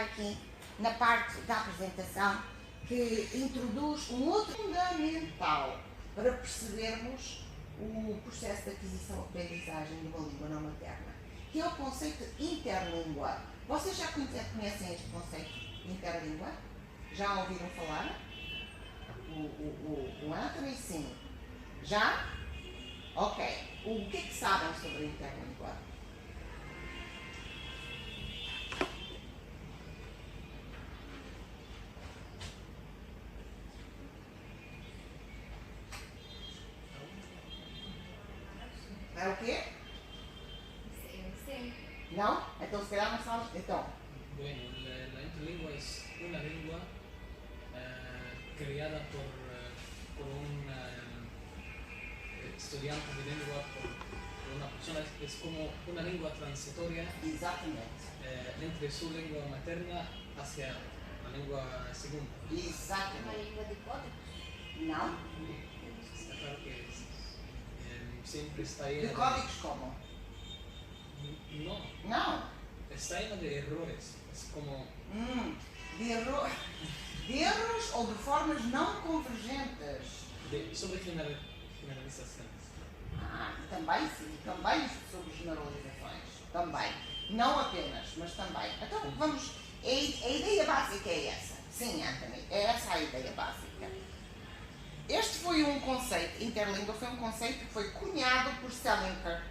explicar aqui, na parte da apresentação, que introduz um outro fundamental para percebermos o processo de aquisição e aprendizagem de uma língua não materna, que é o conceito de interlíngua. Vocês já conhecem este conceito de interlíngua? Já ouviram falar? O Anthony, sim. Já? Ok. O que é que sabem sobre a interlíngua? É o quê? Sim. Não? Então se calhar não sabes. Então. Bueno, la interlingua es una lengua creada por un estudiante de lengua, por una persona, es como una lengua transitoria Exatamente. entre su lengua materna hacia la lengua segunda. Uma Exatamente. língua de códigos? Não? Está claro que siempre está llena De códigos como? No, Não. está llena de errores. Es como De erros ou de formas não convergentes. sobre generalizaciones. Também sim, também sobre generalizações. Também. Não apenas, mas também. Então vamos. A ideia básica é essa. Sim, Anthony, é essa a ideia básica. Este foi um conceito, interlíngua foi um conceito que foi cunhado por Selinker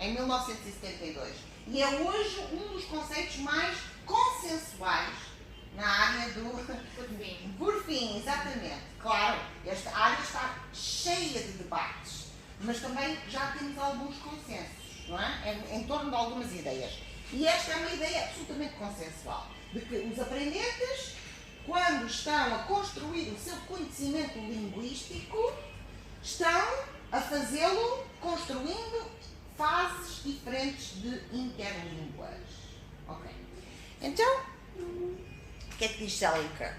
em 1972. E é hoje um dos conceitos mais consensuais na área do... Por fim, exatamente. Claro, esta área está cheia de debates, mas também já temos alguns consensos, não é? Em torno de algumas ideias. E esta é uma ideia absolutamente consensual, de que os aprendentes, quando estão a construir o seu conhecimento linguístico, estão a fazê-lo construindo fases diferentes de interlínguas. Ok. Então, o que é que diz Selinker?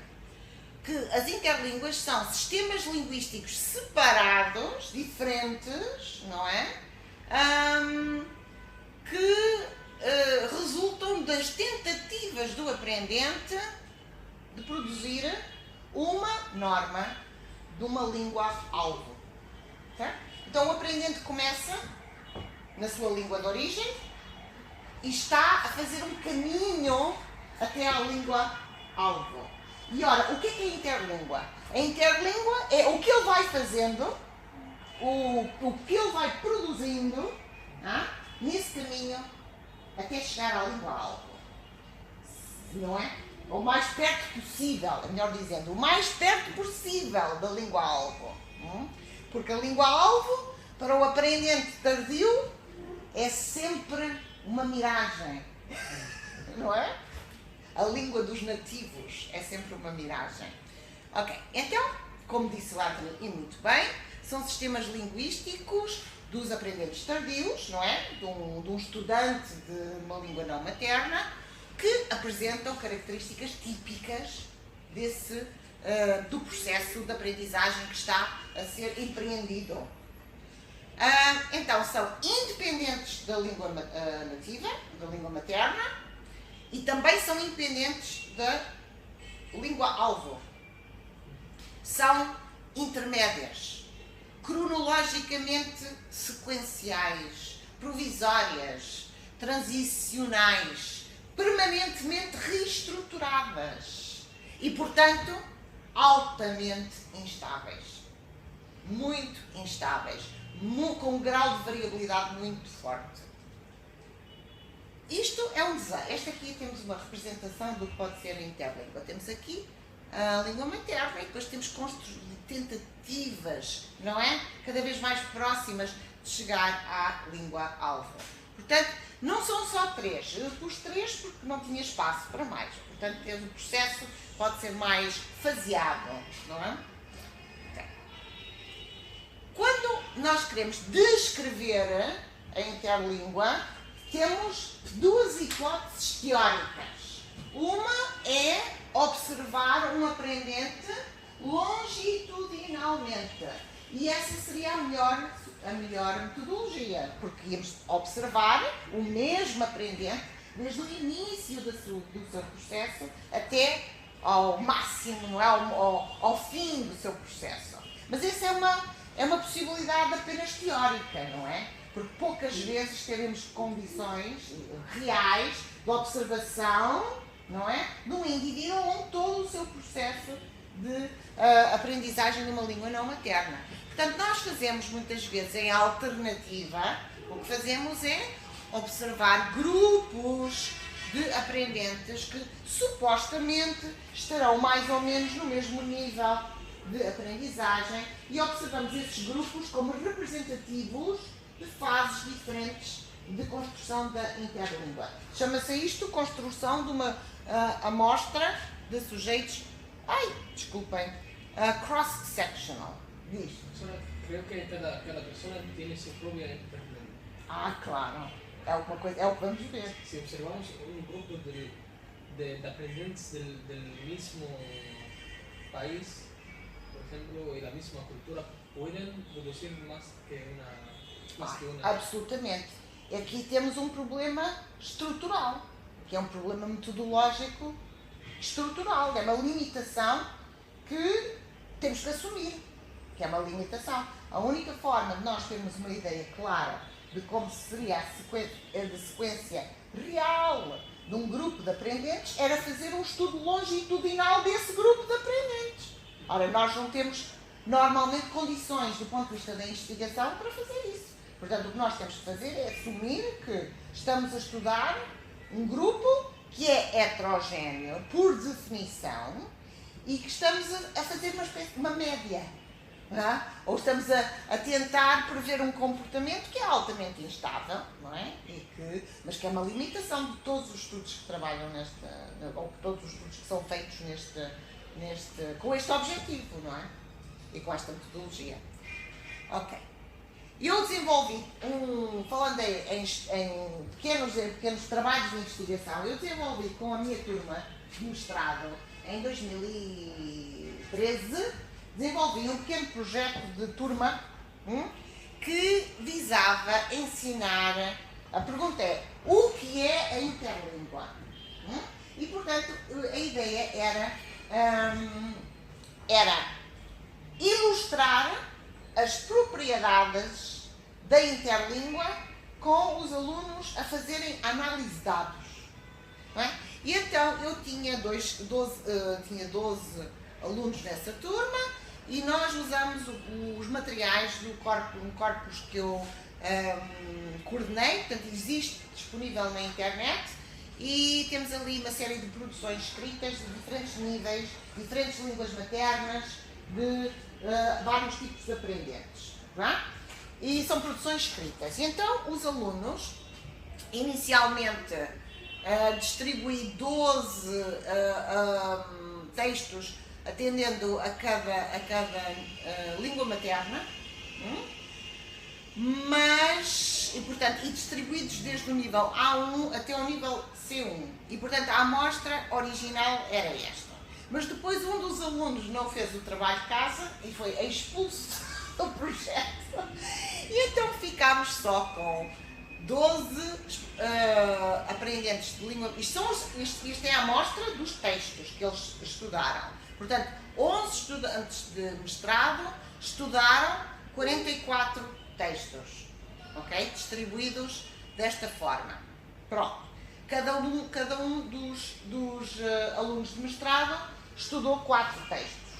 Que as interlínguas são sistemas linguísticos separados, diferentes, não é? Que resultam das tentativas do aprendente de produzir uma norma de uma língua-alvo. Certo? Então o aprendente começa na sua língua de origem e está a fazer um caminho até à língua-alvo. E ora, o que é a interlíngua? A interlíngua é o que ele vai fazendo, o que ele vai produzindo nesse caminho até chegar à língua-alvo. Não é? O mais perto possível, é melhor dizendo, o mais perto possível da língua-alvo. Porque a língua-alvo, para o aprendente tardio, é sempre uma miragem. Não é? A língua dos nativos é sempre uma miragem. Ok, então, como disse o Anthony, e muito bem, são sistemas linguísticos dos aprendentes tardios, não é? De um estudante de uma língua não materna, que apresentam características típicas do processo de aprendizagem que está a ser empreendido. Então, são independentes da língua nativa, da língua materna, e também são independentes da língua-alvo. São intermédias, cronologicamente sequenciais, provisórias, transicionais, permanentemente reestruturadas e, portanto, altamente instáveis. Muito instáveis, com um grau de variabilidade muito forte. Isto é um desenho. Esta aqui temos uma representação do que pode ser a interlíngua. Temos aqui a língua materna e depois temos tentativas, não é? Cada vez mais próximas de chegar à língua-alvo. Portanto, não são só três. Eu pus três porque não tinha espaço para mais. Portanto, o processo pode ser mais faseado, não é? Okay. Quando nós queremos descrever a interlíngua, temos duas hipóteses teóricas. Uma é observar um aprendente longitudinalmente. E essa seria a melhor metodologia, porque íamos observar o mesmo aprendente desde o início do seu processo até ao máximo, não é? ao fim do seu processo. Mas essa é uma possibilidade apenas teórica, não é? Porque poucas vezes teremos condições reais de observação, não é? De um indivíduo ao longo de todo o seu processo de aprendizagem de uma língua não materna. Portanto, nós fazemos muitas vezes em alternativa, o que fazemos é observar grupos de aprendentes que supostamente estarão mais ou menos no mesmo nível de aprendizagem e observamos esses grupos como representativos de fases diferentes de construção da interlíngua. Chama-se isto construção de uma amostra de sujeitos, cross-sectional. Diz. Creo que cada persona tiene su propia interpretación. Claro. É uma coisa, é o que vamos ver. Si observamos un grupo de aprendentes del mismo país, por ejemplo, y la misma cultura, pueden producir más que una. Absolutamente. Aqui temos um problema estrutural, que é um problema metodológico estrutural, é uma limitação que temos que assumir, que é uma limitação. A única forma de nós termos uma ideia clara de como seria a sequência real de um grupo de aprendentes era fazer um estudo longitudinal desse grupo de aprendentes. Ora, nós não temos normalmente condições do ponto de vista da investigação para fazer isso. Portanto, o que nós temos que fazer é assumir que estamos a estudar um grupo que é heterogéneo por definição e que estamos a fazer uma média. Não é? Ou estamos a tentar prever um comportamento que é altamente instável, não é? Mas que é uma limitação de todos os estudos que trabalham ou todos os estudos que são feitos com este objetivo, não é? E com esta metodologia. Ok. Eu desenvolvi, falando em pequenos trabalhos de investigação, eu desenvolvi com a minha turma de mestrado em 2013, desenvolvi um pequeno projeto de turma que visava ensinar, a pergunta é, o que é a interlíngua? E, portanto, a ideia era ilustrar as propriedades da interlíngua com os alunos a fazerem análise de dados. Não é? E então eu tinha 12 alunos nessa turma e nós usamos os materiais do corpus que eu coordenei, portanto existe disponível na internet e temos ali uma série de produções escritas de diferentes níveis, diferentes línguas maternas, de vários tipos de aprendentes. Não é? E são produções escritas. E então os alunos, inicialmente distribuí 12 textos atendendo a cada língua materna, e distribuídos desde o nível A1 até o nível C1. E portanto a amostra original era esta. Mas depois um dos alunos não fez o trabalho de casa e foi expulso do projeto. E então ficámos só com 12 aprendentes de língua. Isto é a amostra dos textos que eles estudaram. Portanto, 11 estudantes de mestrado estudaram 44 textos, ok? Distribuídos desta forma. Pronto. Cada um dos alunos de mestrado estudou 4 textos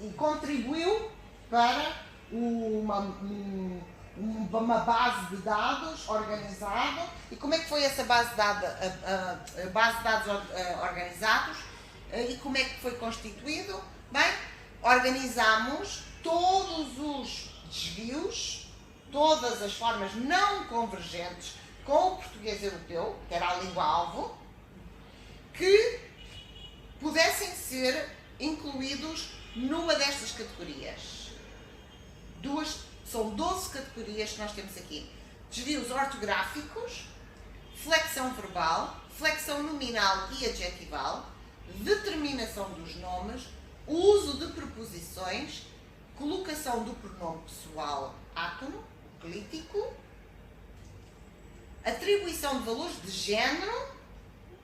e contribuiu para uma base de dados organizada. E como é que foi essa base de dados organizados e como é que foi constituído? Bem, organizamos todos os desvios, todas as formas não convergentes com o português europeu, que era a língua-alvo, que pudessem ser incluídos numa destas categorias. São 12 categorias que nós temos aqui. Desvios ortográficos, flexão verbal, flexão nominal e adjetival, determinação dos nomes, uso de preposições, colocação do pronome pessoal átono, clítico, atribuição de valores de género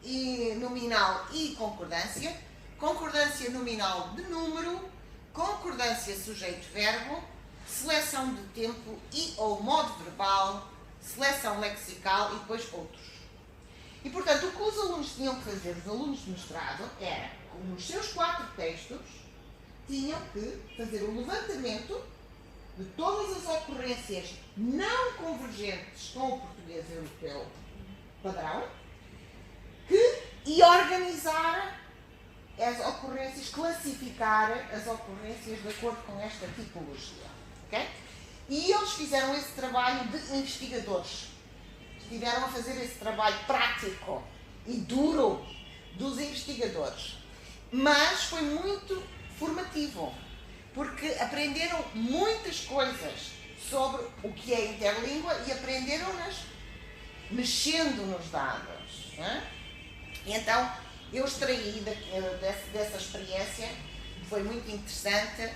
e nominal e concordância, concordância nominal de número, concordância sujeito-verbo, seleção de tempo e ou modo verbal, seleção lexical e depois outros. E, portanto, o que os alunos tinham que fazer, os alunos de mestrado, era, nos seus 4 textos, tinham que fazer o levantamento de todas as ocorrências não convergentes com o português europeu padrão e organizar as ocorrências, classificar as ocorrências de acordo com esta tipologia. Okay? E eles fizeram esse trabalho de investigadores. Estiveram a fazer esse trabalho prático e duro dos investigadores. Mas foi muito formativo, porque aprenderam muitas coisas sobre o que é interlíngua e aprenderam-nas mexendo nos dados. Não é? E então, eu extraí dessa experiência, foi muito interessante,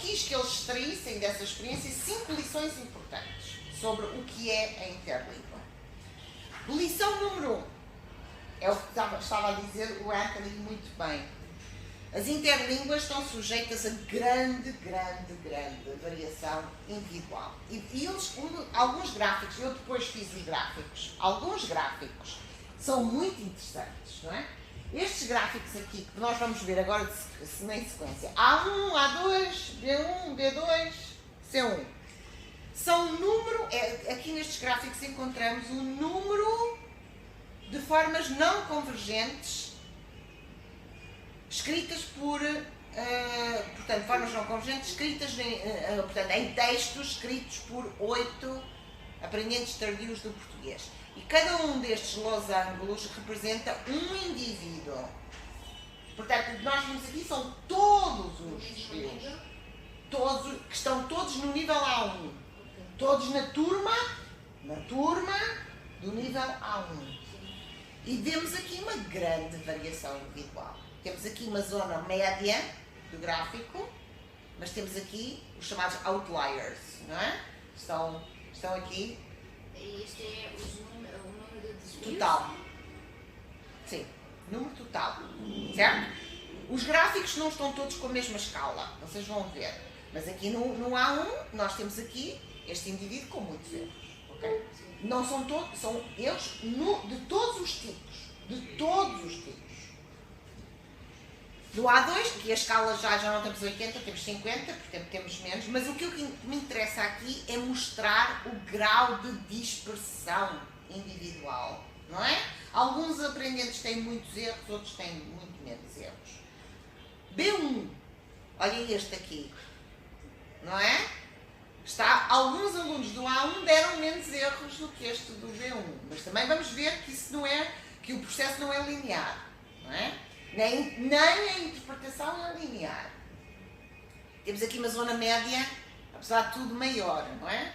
quis que eles extraíssem dessa experiência 5 lições importantes sobre o que é a interlíngua. Lição número 1, é o que estava a dizer o Anthony muito bem. As interlínguas estão sujeitas a grande variação individual. E eles, alguns gráficos, eu depois fiz os gráficos, alguns gráficos são muito interessantes, não é? Estes gráficos aqui, que nós vamos ver agora em sequência, A1, A2, B1, B2, C1, são número, aqui nestes gráficos encontramos o número de formas não convergentes escritas por, portanto, formas não convergentes escritas em textos escritos por 8 aprendentes tardios do português. E cada um destes losângulos representa um indivíduo. Portanto, o que nós vimos aqui são todos os filhos, que estão todos no nível A1. Todos na turma do nível A1. E vemos aqui uma grande variação individual. Temos aqui uma zona média do gráfico, mas temos aqui os chamados outliers, não é? Estão aqui. Este é o número de desvios? Total. Sim, número total. Certo? Os gráficos não estão todos com a mesma escala, vocês vão ver. Mas aqui no A1, nós temos aqui este indivíduo com muitos erros. Okay? Não são todos, são erros de todos os tipos. De todos os tipos. No A2, que a escala já não temos 80, temos 50, portanto temos menos, mas o que me interessa aqui é mostrar o grau de dispersão individual, não é? Alguns aprendentes têm muitos erros, outros têm muito menos erros. B1, olhem este aqui, não é? Alguns alunos do A1 deram menos erros do que este do B1, mas também vamos ver que isso não é, que o processo não é linear, não é? Nem a interpretação é linear. Temos aqui uma zona média, apesar de tudo, maior, não é?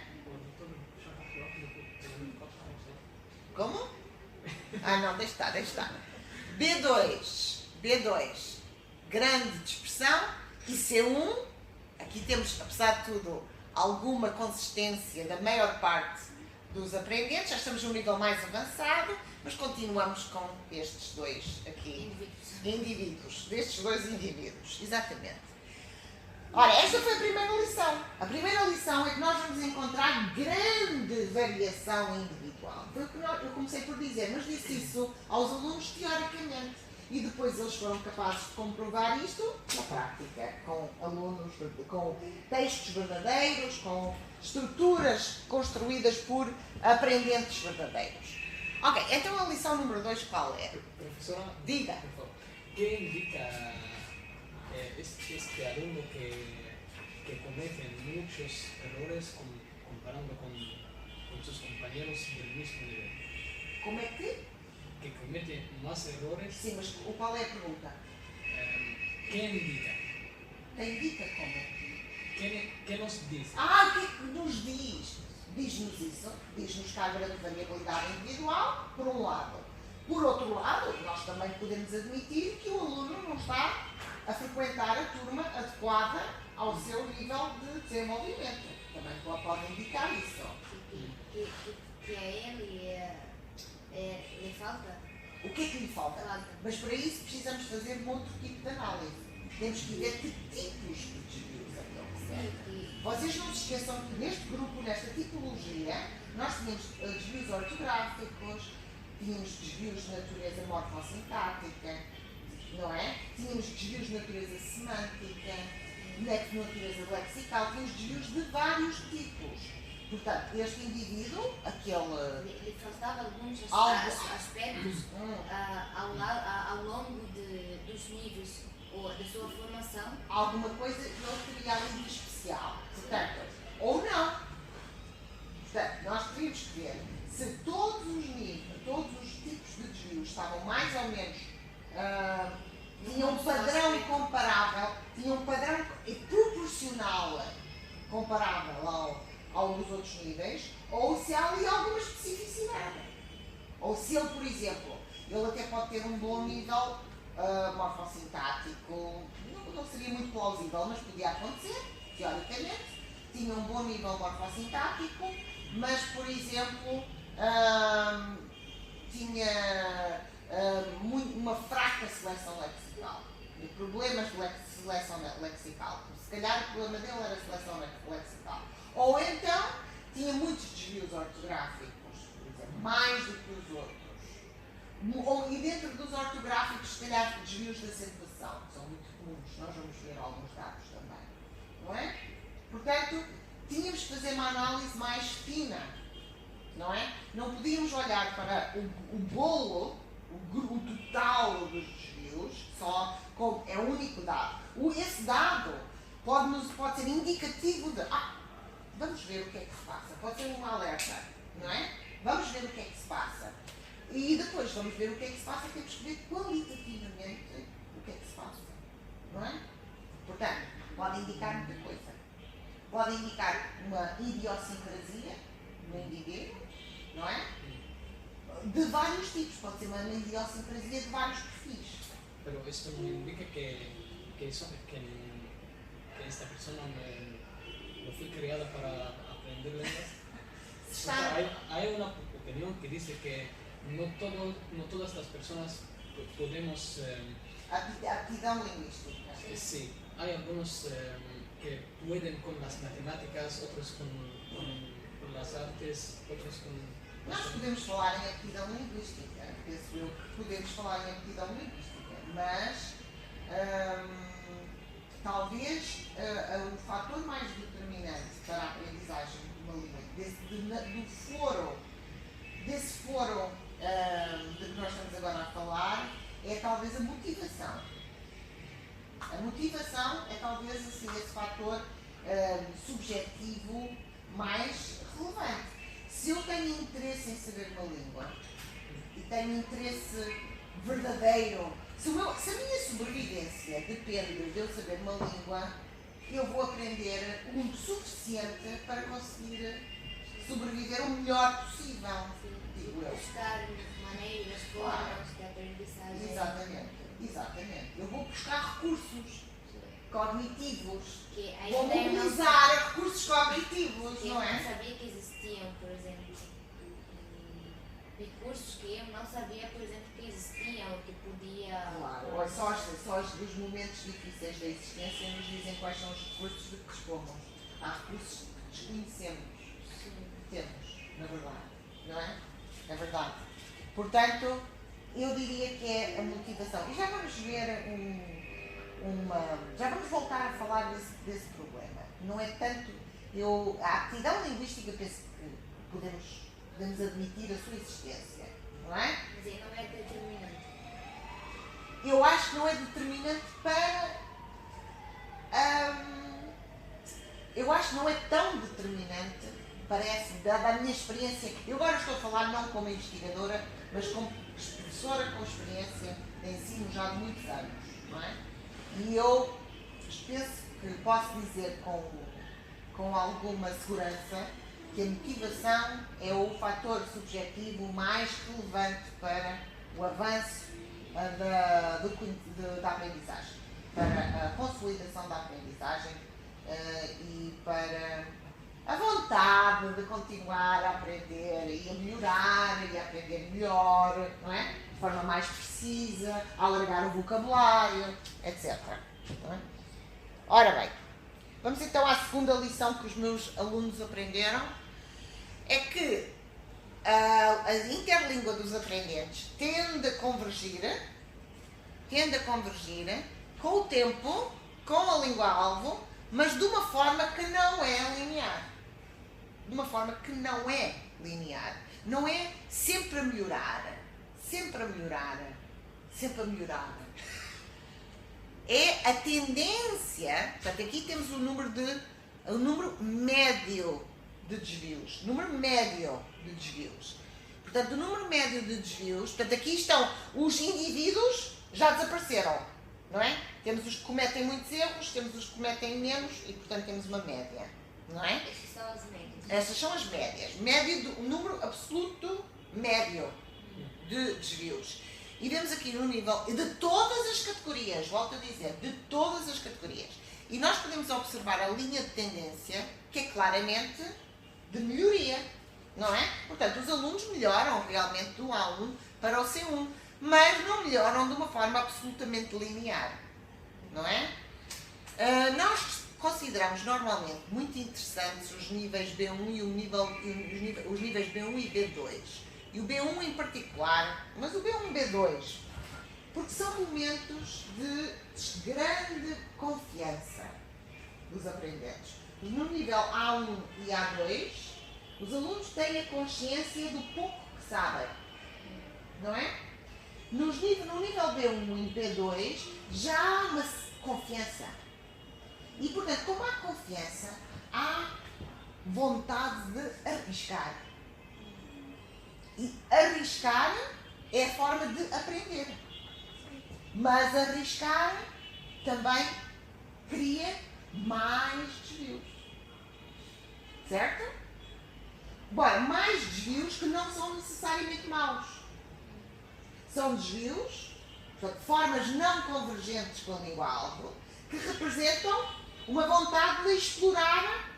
Como? Não, deixa estar. B2, grande dispersão, e C1, aqui temos, apesar de tudo, alguma consistência da maior parte dos aprendentes, já estamos num nível mais avançado, mas continuamos com estes dois aqui, destes dois indivíduos, exatamente. Ora, esta foi a primeira lição. A primeira lição é que nós vamos encontrar grande variação individual. Foi o que eu comecei por dizer, mas disse isso aos alunos teoricamente. E depois eles foram capazes de comprovar isto na prática, com alunos, com textos verdadeiros, com estruturas construídas por aprendentes verdadeiros. Ok, então a lição número 2 qual é? Professora, diga. Por favor, ¿qué indica este alumno que comete muchos errores comparando con sus compañeros del mismo nivel? Como é Que comete más errores. Sim, mas qual é a pergunta? ¿Qué indica? Indica como? ¿Qué nos dice? O que é que nos diz? Diz-nos isso, diz-nos que há grande variabilidade individual, por um lado. Por outro lado, nós também podemos admitir que o aluno não está a frequentar a turma adequada ao seu nível de desenvolvimento. Também pode indicar isso. Que a ele lhe falta? O que é que lhe falta? Claro. Mas para isso precisamos fazer um outro tipo de análise. Temos que ver que tipos de desvios é que ele recebe. Vocês não se esqueçam que neste grupo, nesta tipologia, nós tínhamos desvios ortográficos, tínhamos desvios de natureza morfossintática, não é? Tínhamos desvios de natureza semântica, de natureza lexical, tínhamos desvios de vários tipos. Portanto, este indivíduo, aquele... Lhe faltava alguns aspectos ao longo dos níveis ou da sua formação. Alguma coisa que ele teria ali de especial. Portanto, ou não. Portanto, nós teríamos que ver se todos os níveis, todos os tipos de desvios estavam mais ou menos... tinham um padrão comparável, tinham um padrão proporcional comparável ao dos outros níveis, ou se há ali alguma especificidade. Ou se ele, por exemplo, ele até pode ter um bom nível morfossintático, não seria muito plausível, mas podia acontecer, teoricamente, tinha um bom nível morfossintático, mas, por exemplo, tinha uma fraca seleção lexical, e problemas de seleção lexical. Se calhar o problema dele era a seleção lexical. Ou então tinha muitos desvios ortográficos, por exemplo, mais do que os outros. E dentro dos ortográficos, se calhar, desvios de acentuação, que são muito comuns. Nós vamos ver alguns dados também. Não é? Portanto, tínhamos que fazer uma análise mais fina. Não é? Não podíamos olhar para o bolo, o total dos desvios, só como é o único dado. Esse dado pode ser indicativo de... vamos ver o que é que se passa. Pode ser um alerta, não é? Vamos ver o que é que se passa. E depois vamos ver o que é que se passa, temos que ver qualitativamente o que é que se passa. Não é? Portanto, pode indicar muita coisa. Pode indicar uma idiosincrasia no indivíduo, não é? De vários tipos. Pode ser uma idiosincrasia de vários perfis. Pero esto no indica que esta persona no fue creada para aprender lenguas. O sea, hay una opinión que dice que no todas las personas podemos... aptidão lingüística. Sí, hay algunos que pueden con las matemáticas, otros con las artes, otros con... Nós podemos falar em aptidão linguística, penso eu que podemos falar em aptidão linguística, mas talvez o fator mais determinante para a aprendizagem de uma língua, desse foro de que nós estamos agora a falar, é talvez a motivação. A motivação é talvez assim, esse fator subjetivo mais relevante. Se eu tenho interesse em saber uma língua e tenho interesse verdadeiro, se a minha sobrevivência depende de eu saber uma língua, eu vou aprender o suficiente para conseguir sobreviver o melhor possível. Digo eu. Buscar maneiras, formas de aprendizagem. Exatamente. Eu vou buscar recursos cognitivos. Vou ainda mobilizar recursos cognitivos, que não é? Eu não sabia que existiam, por exemplo, recursos que eu não sabia, por exemplo, que existiam, ou que podia... Claro, só os momentos difíceis da existência nos dizem quais são os recursos de que dispomos. Há recursos que desconhecemos. Sim. Temos, na verdade, não é? É verdade. Portanto, eu diria que é a motivação. E já vamos ver já vamos voltar a falar desse problema. Não é tanto... a aptidão linguística, penso que podemos admitir a sua existência, não é? Mas aí não é determinante. Eu acho que não é determinante para... eu acho que não é tão determinante, parece, dada a minha experiência. Eu agora estou a falar não como investigadora, mas como professora com experiência de ensino já de muitos anos, não é? E eu penso que posso dizer com alguma segurança que a motivação é o fator subjetivo mais relevante para o avanço da aprendizagem, para a consolidação da aprendizagem e para a vontade de continuar a aprender e a melhorar e a aprender melhor, não é? De forma mais precisa, a alargar o vocabulário, etc. Não é? Ora bem, vamos então à segunda lição que os meus alunos aprenderam. É que a interlíngua dos aprendentes tende a convergir com o tempo, com a língua-alvo, mas de uma forma que não é linear. De uma forma que não é linear. Não é sempre a melhorar. Sempre a melhorar. Sempre a melhorar. É a tendência, portanto aqui temos o número médio de desvios. Número médio de desvios. Portanto, o número médio de desvios, portanto aqui estão os indivíduos, já desapareceram, não é? Temos os que cometem muitos erros, temos os que cometem menos e, portanto, temos uma média, não é? Estas são as médias. Essas são as médias. Médio o número absoluto médio de desvios. E vemos aqui no nível de todas as categorias, volto a dizer, de todas as categorias. E nós podemos observar a linha de tendência, que é claramente de melhoria, não é? Portanto, os alunos melhoram realmente do A1 para o C1, mas não melhoram de uma forma absolutamente linear, não é? Nós consideramos normalmente muito interessantes os níveis B1 e os níveis B1 e B2. E o B1 em particular, mas o B1 e B2, porque são momentos de grande confiança dos aprendentes. No nível A1 e A2, os alunos têm a consciência do pouco que sabem, não é? No nível B1 e B2 já há uma confiança. E, portanto, como há confiança, há vontade de arriscar. E arriscar é a forma de aprender. Mas arriscar também cria mais desvios. Certo? Bom, mais desvios que não são necessariamente maus. São desvios, portanto, formas não convergentes com a língua-alvo, que representam uma vontade de explorar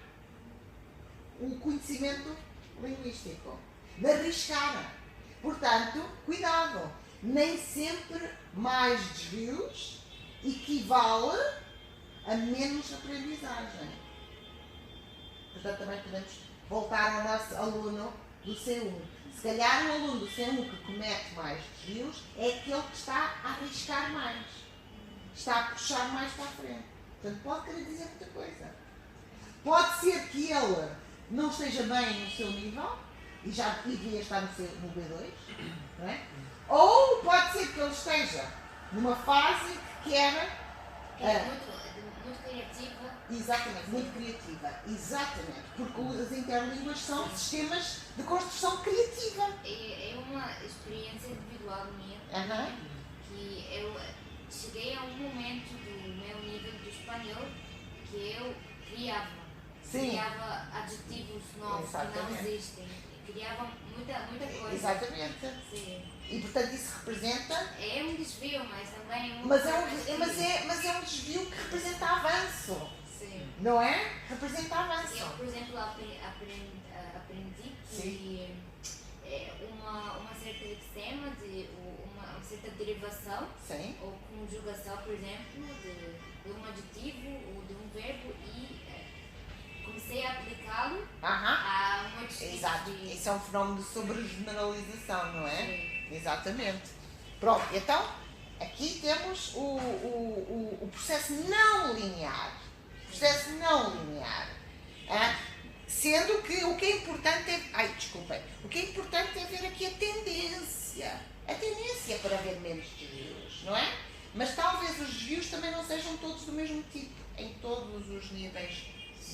o conhecimento linguístico, de arriscar. Portanto, cuidado, nem sempre mais desvios equivale a menos aprendizagem. Portanto, também podemos voltar ao nosso aluno do C1. Se calhar um aluno do C1 que comete mais desvios é aquele que está a arriscar mais. Está a puxar mais para a frente. Portanto, pode querer dizer muita coisa. Pode ser que ele não esteja bem no seu nível e já devia estar no B2, não é? Ou pode ser que ele esteja numa fase que quer... muito criativa. Exatamente, muito criativa. Exatamente. Porque as interlínguas são sistemas de construção criativa. É uma experiência individual minha. Que eu cheguei a um momento do meu nível do espanhol que eu criava. Sim. Criava adjetivos novos que não existem. Criava muita coisa. Exatamente. Sim. E portanto isso representa... É um desvio, mas também é um... Mas é um desvio que representa avanço. Sim. Não é? Representa avanço. Eu, por exemplo, aprendi que uma certa lexema, uma certa derivação, sim, ou conjugação, por exemplo, de um adjetivo ou de um verbo e comecei a aplicá-lo a muitos tipos. Exato. Isso é um fenómeno de sobregeneralização, não é? Sim. Exatamente. Pronto, então aqui temos o processo não linear. Processo não linear. Sendo que o que é importante é... O que é importante é ver aqui a tendência. A tendência para haver menos desvios, não é? Mas talvez os desvios também não sejam todos do mesmo tipo, em todos os níveis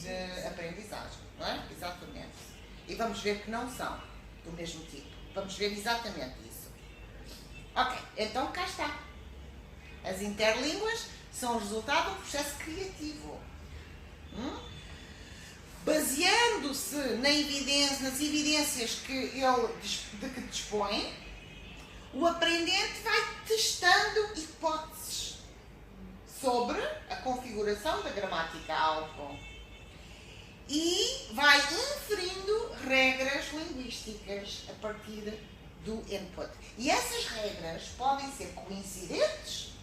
de aprendizagem, não é? Exatamente. E vamos ver que não são do mesmo tipo. Vamos ver exatamente isso. Ok, então cá está. As interlínguas são o resultado de um processo criativo. Baseando-se nas evidências de que dispõe, o aprendente vai testando hipóteses sobre a configuração da gramática-alvo. e vai inferindo regras linguísticas a partir do input. E essas regras podem ser coincidentes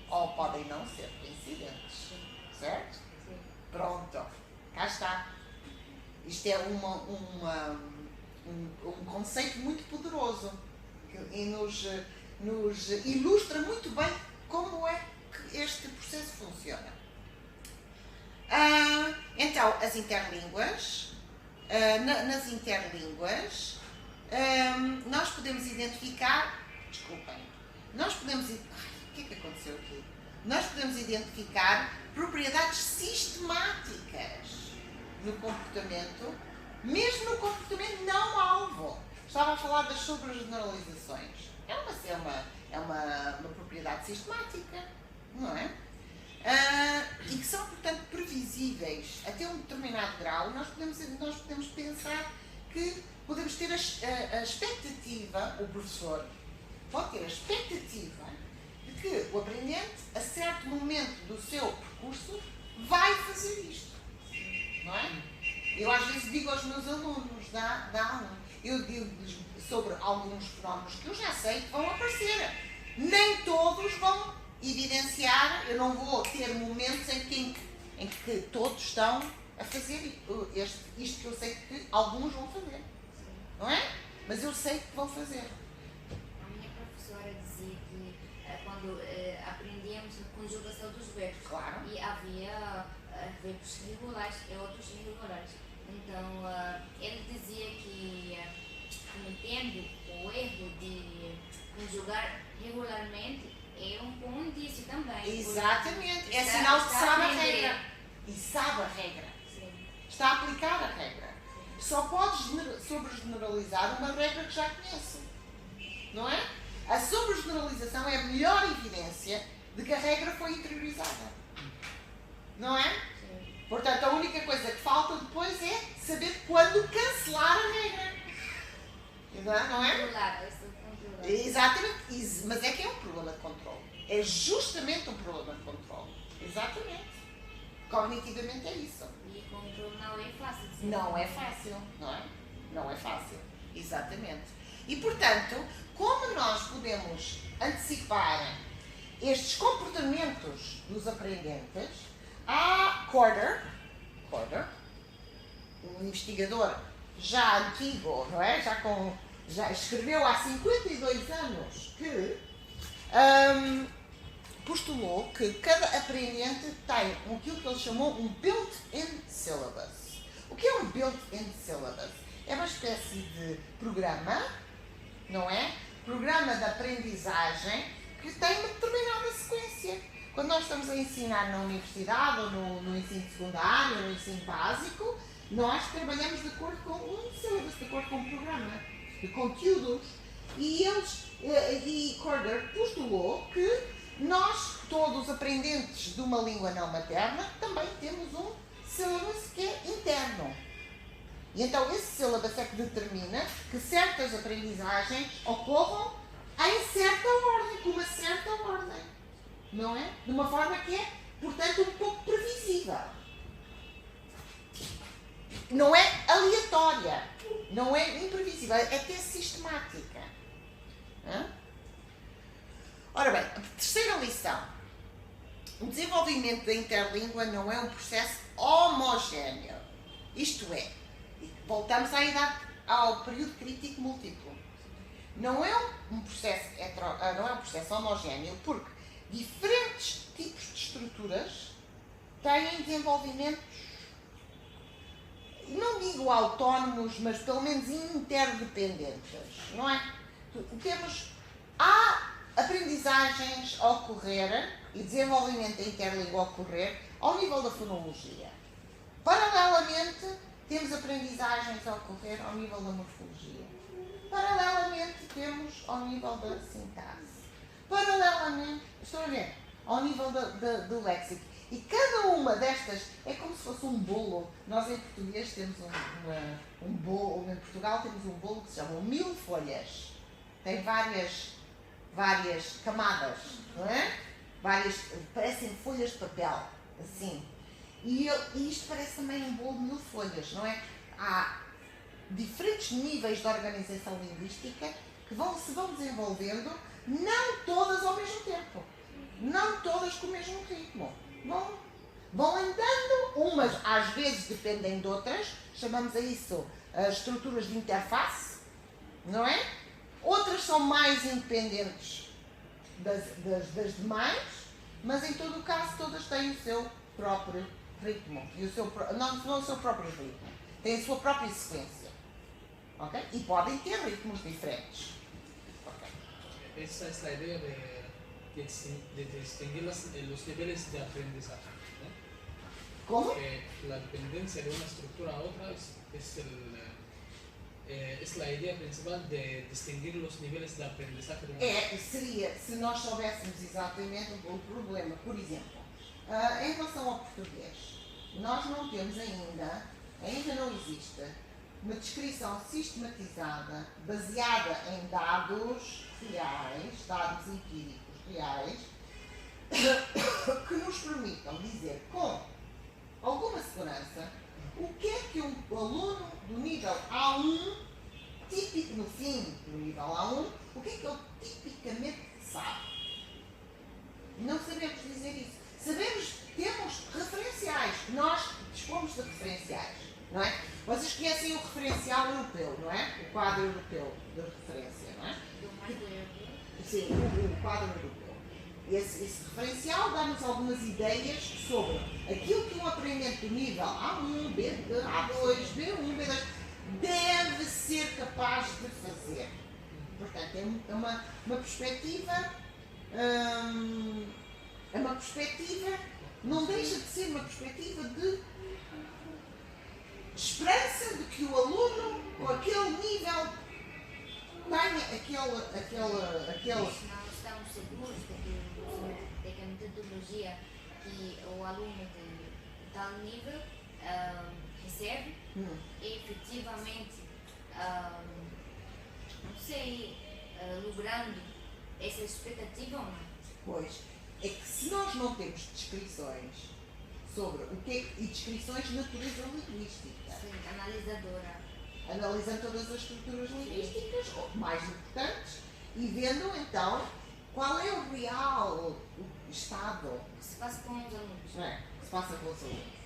ou podem não ser coincidentes. Certo? Pronto. Cá está. Isto é um conceito muito poderoso e nos ilustra muito bem como é que este processo funciona. Então, as interlínguas, nas interlínguas, nós podemos identificar, o que é que aconteceu aqui? Nós podemos identificar propriedades sistemáticas do comportamento, mesmo no comportamento não alvo. Estava a falar das sobregeneralizações. É uma propriedade sistemática, não é? E que são, portanto, previsíveis até um determinado grau. Nós podemos pensar que podemos ter a expectativa, o professor pode ter a expectativa de que o aprendente, a certo momento do seu percurso, vai fazer isto. Não é? Eu às vezes digo aos meus alunos da aula, eu digo-lhes sobre alguns fenómenos que eu já sei que vão aparecer. Nem todos vão evidenciar, eu não vou ter momentos em que todos estão a fazer isto que eu sei que alguns vão fazer. Não é? Mas eu sei que vão fazer. A minha professora dizia que quando aprendíamos a conjugação dos verbos, claro, e havia verbos regulares e outros irregulares. Então, ele dizia que, cometendo o erro de conjugar regularmente, é um bom indício também. Exatamente. É sinal que sabe a regra. E sabe a regra. Sim. Está a aplicar a regra. Só pode sobregeneralizar uma regra que já conhece. Não é? A sobregeneralização é a melhor evidência de que a regra foi interiorizada. Não é? Sim. Portanto, a única coisa que falta depois é saber quando cancelar a regra. Não é? Controlar, controlar. Exatamente. Mas é que é um problema de controle. É justamente um problema de controle. Exatamente. Cognitivamente é isso. E controle não é fácil. Sim. Não é fácil, não é? Não é fácil. Exatamente. E, portanto, como nós podemos antecipar estes comportamentos dos aprendentes, há Corder, um investigador já antigo, não é? Já escreveu há 52 anos que postulou que cada aprendente tem aquilo que ele chamou um built-in syllabus. O que é um built-in syllabus? É uma espécie de programa, não é? Programa de aprendizagem que tem uma determinada sequência. Quando nós estamos a ensinar na universidade ou no ensino secundário ou no ensino básico, nós trabalhamos de acordo com um syllabus, de acordo com um programa de conteúdos. E Corder postulou que nós, todos os aprendentes de uma língua não materna, também temos um syllabus que é interno. E então esse syllabus é que determina que certas aprendizagens ocorram em certa ordem, com uma certa ordem. Não é? De uma forma que é, portanto, um pouco previsível. Não é aleatória, não é imprevisível, é até sistemática. Ora bem, a terceira lição. O desenvolvimento da interlíngua não é um processo homogéneo. Isto é, voltamos ao período crítico múltiplo. Não é um processo homogéneo porque diferentes tipos de estruturas têm desenvolvimentos, não digo autónomos, mas pelo menos interdependentes, não é? Há aprendizagens a ocorrer e desenvolvimento da interlíngua a ocorrer ao nível da fonologia. Paralelamente, temos aprendizagens a ocorrer ao nível da morfologia. Paralelamente, temos ao nível da sintaxe. Paralelamente, estão a ver? Ao nível do léxico. E cada uma destas é como se fosse um bolo. Nós em português temos um bolo, em Portugal temos um bolo que se chama 1000 folhas. Tem várias camadas, não é? Parecem folhas de papel, assim. E isto parece também um bolo de mil folhas, não é? Há diferentes níveis de organização linguística que se vão desenvolvendo, não todas ao mesmo tempo, não todas com o mesmo ritmo. Vão andando, umas às vezes dependem de outras, chamamos a isso as estruturas de interface, não é? Outras são mais independentes das demais, mas em todo o caso todas têm o seu próprio ritmo, e não o seu próprio ritmo, têm a sua própria sequência, ok? E podem ter ritmos diferentes. Okay. Esa es la idea de distinguir los niveles de aprendizaje, ¿no? ¿Cómo? La dependencia de una estructura a otra es la idea principal de distinguir los niveles de aprendizaje de una Seria, se nós soubéssemos exatamente o problema, por exemplo, em relação ao português, nós não temos ainda não existe uma descrição sistematizada, baseada em dados reais, dados empíricos reais, que nos permitam dizer com alguma segurança o que é que um aluno do nível A1, típico no fim do nível A1, o que é que ele tipicamente sabe. Não sabemos dizer isso. Temos referenciais, nós dispomos de referenciais, não é? Vocês conhecem o referencial europeu, não é? O quadro europeu de referência, não é? Sim, o quadro europeu. Esse referencial dá-nos algumas ideias sobre aquilo que um aprendente do nível A1, A2, B1, B2 deve ser capaz de fazer. Portanto, é uma perspectiva, não deixa de ser uma perspectiva de esperança de que o aluno, com aquele nível, tenha aquele Não estamos seguros de que a metodologia que o aluno de tal nível recebe efetivamente, logrando essa expectativa ou não? Pois, é que se nós não temos descrições sobre o que e descrições de natureza linguística, Sim, analisadora. analisando todas as estruturas linguísticas mais importantes e vendo então qual é o real estado O que se passa com os alunos? não é, que se passa com os alunos.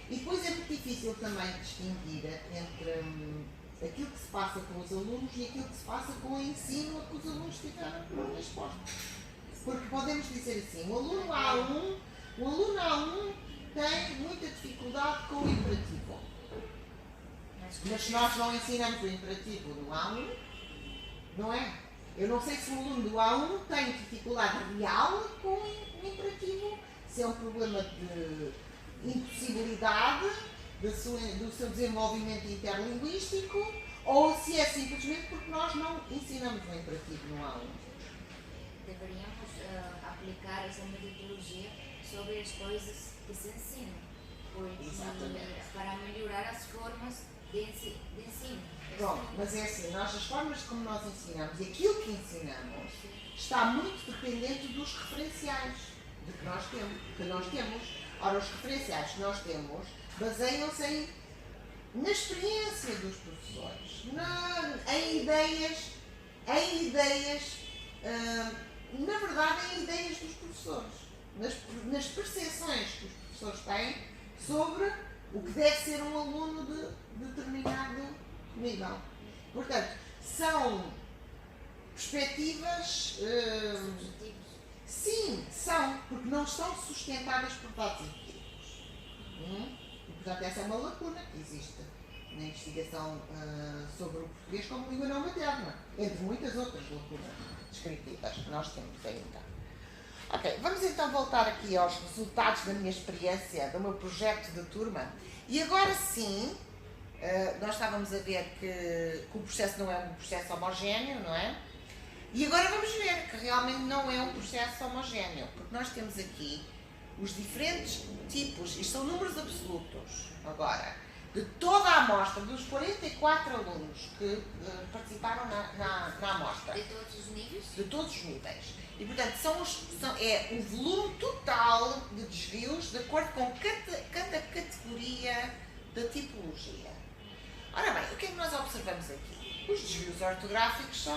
E depois é muito difícil também distinguir entre aquilo que se passa com os alunos e aquilo que se passa com o ensino a que os alunos tiveram expostos. Porque podemos dizer assim, o aluno A1 tem muita dificuldade com o imperativo. Mas se nós não ensinamos o imperativo do A1, não é? Eu não sei se o aluno do A1 tem dificuldade real com o imperativo, se é um problema de impossibilidade do seu desenvolvimento interlinguístico ou se é simplesmente porque nós não ensinamos o imperativo no A1. Deveríamos aplicar essa metodologia sobre as coisas que se ensinam, para melhorar as formas de ensino. Pronto, mas é assim, as formas como nós ensinamos e aquilo que ensinamos está muito dependente dos referenciais que nós temos. Ora, os referenciais que nós temos baseiam-se na experiência dos professores, em ideias, na verdade, em ideias dos professores, nas percepções que os professores têm sobre o que deve ser um aluno de determinado nível. Portanto, são perspectivas, sim, são, porque não estão sustentadas por dados empíricos. E, portanto, essa é uma lacuna que existe na investigação sobre o português como língua não materna, entre muitas outras lacunas descritivas que nós temos ainda. Ok, vamos então voltar aqui aos resultados da minha experiência, do meu projeto de turma. E agora sim, nós estávamos a ver que o processo não é um processo homogéneo, não é? E agora vamos ver que realmente não é um processo homogéneo, porque nós temos aqui os diferentes tipos, isto são números absolutos, agora, de toda a amostra, dos 44 alunos que participaram na amostra. De todos os níveis? De todos os níveis. E, portanto, é o volume total de desvios de acordo com cada categoria da tipologia. Ora bem, o que é que nós observamos aqui? Os desvios ortográficos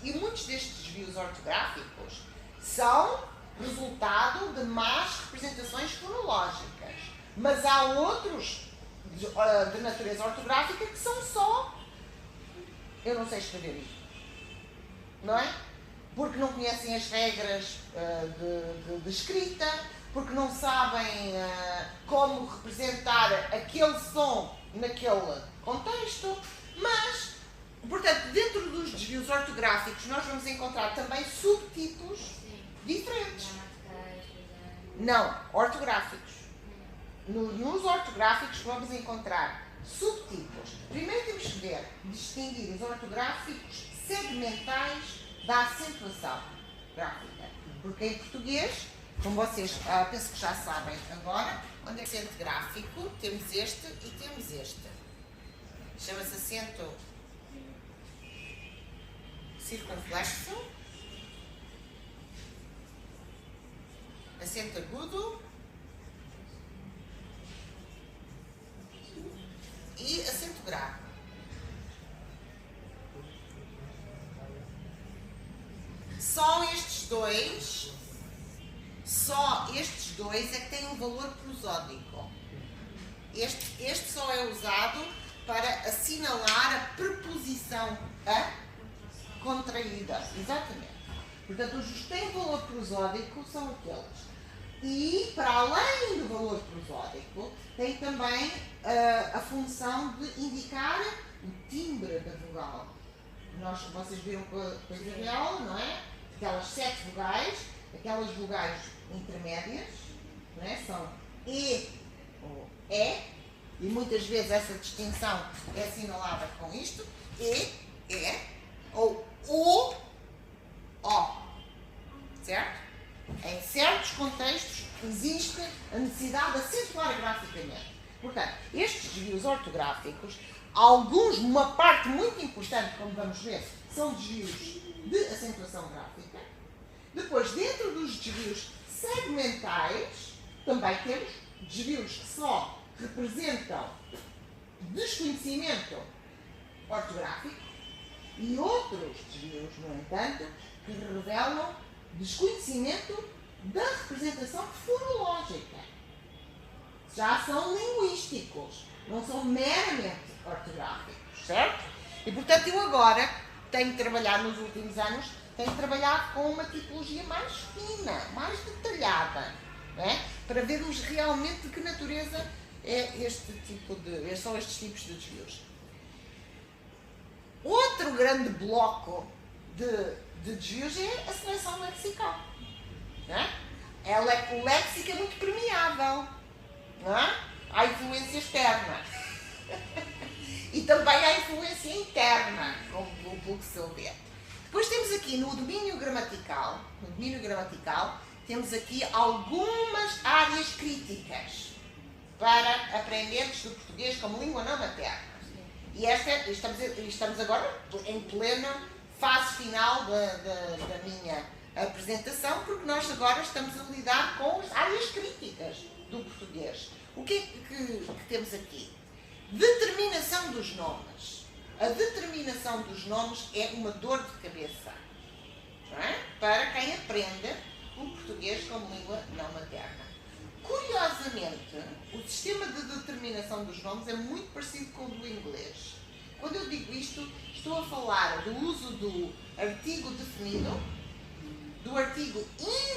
e muitos destes desvios ortográficos são resultado de más representações fonológicas. Mas há outros de natureza ortográfica que são só eu não sei escrever isto. Não é? Porque não conhecem as regras de escrita, porque não sabem como representar aquele som naquele contexto, mas, portanto, dentro dos desvios ortográficos nós vamos encontrar também subtipos diferentes. Não, ortográficos. Nos ortográficos vamos encontrar subtipos. Primeiro temos que distinguir os ortográficos segmentais da acentuação gráfica. Porque em português, como vocês penso que já sabem agora, onde é que acento gráfico, temos este e temos este. Chama-se acento circunflexo, acento agudo e acento grave. Só estes dois é que têm um valor prosódico. Este só é usado para assinalar a preposição a contraída. Exatamente. Portanto, os que têm valor prosódico são aqueles. E, para além do valor prosódico, tem também a função de indicar o timbre da vogal. Vocês viram com a Isabel, não é? Aquelas 7 vogais, aquelas vogais intermédias, não é? São E ou E, e muitas vezes essa distinção é assinalada com isto, E, ou O, certo? Em certos contextos existe a necessidade de acentuar graficamente. Portanto, estes desvios ortográficos, alguns, uma parte muito importante, como vamos ver, são desvios de acentuação gráfica. Depois, dentro dos desvios segmentais, também temos desvios que só representam desconhecimento ortográfico e outros desvios, no entanto, que revelam desconhecimento da representação fonológica. Já são linguísticos, não são meramente ortográficos, certo? E, portanto, eu agora tenho trabalhado nos últimos anos, tenho trabalhado com uma tipologia mais fina, mais detalhada, não é? Para vermos realmente de que natureza são estes tipos de desvios. Outro grande bloco de desvios é a seleção lexical. Não é? O léxico é muito permeável. Não é? Há influência externa. E também há influência interna, como pelo que se vê. Depois temos aqui no domínio gramatical, temos aqui algumas áreas críticas para aprendentes do português como língua não materna. E estamos agora em plena fase final da minha apresentação, porque nós agora estamos a lidar com as áreas críticas do português. O que é que temos aqui? Determinação dos nomes. A determinação dos nomes é uma dor de cabeça, não é? Para quem aprende o português como língua não materna. Curiosamente, o sistema de determinação dos nomes é muito parecido com o do inglês. Quando eu digo isto, estou a falar do uso do artigo definido, do artigo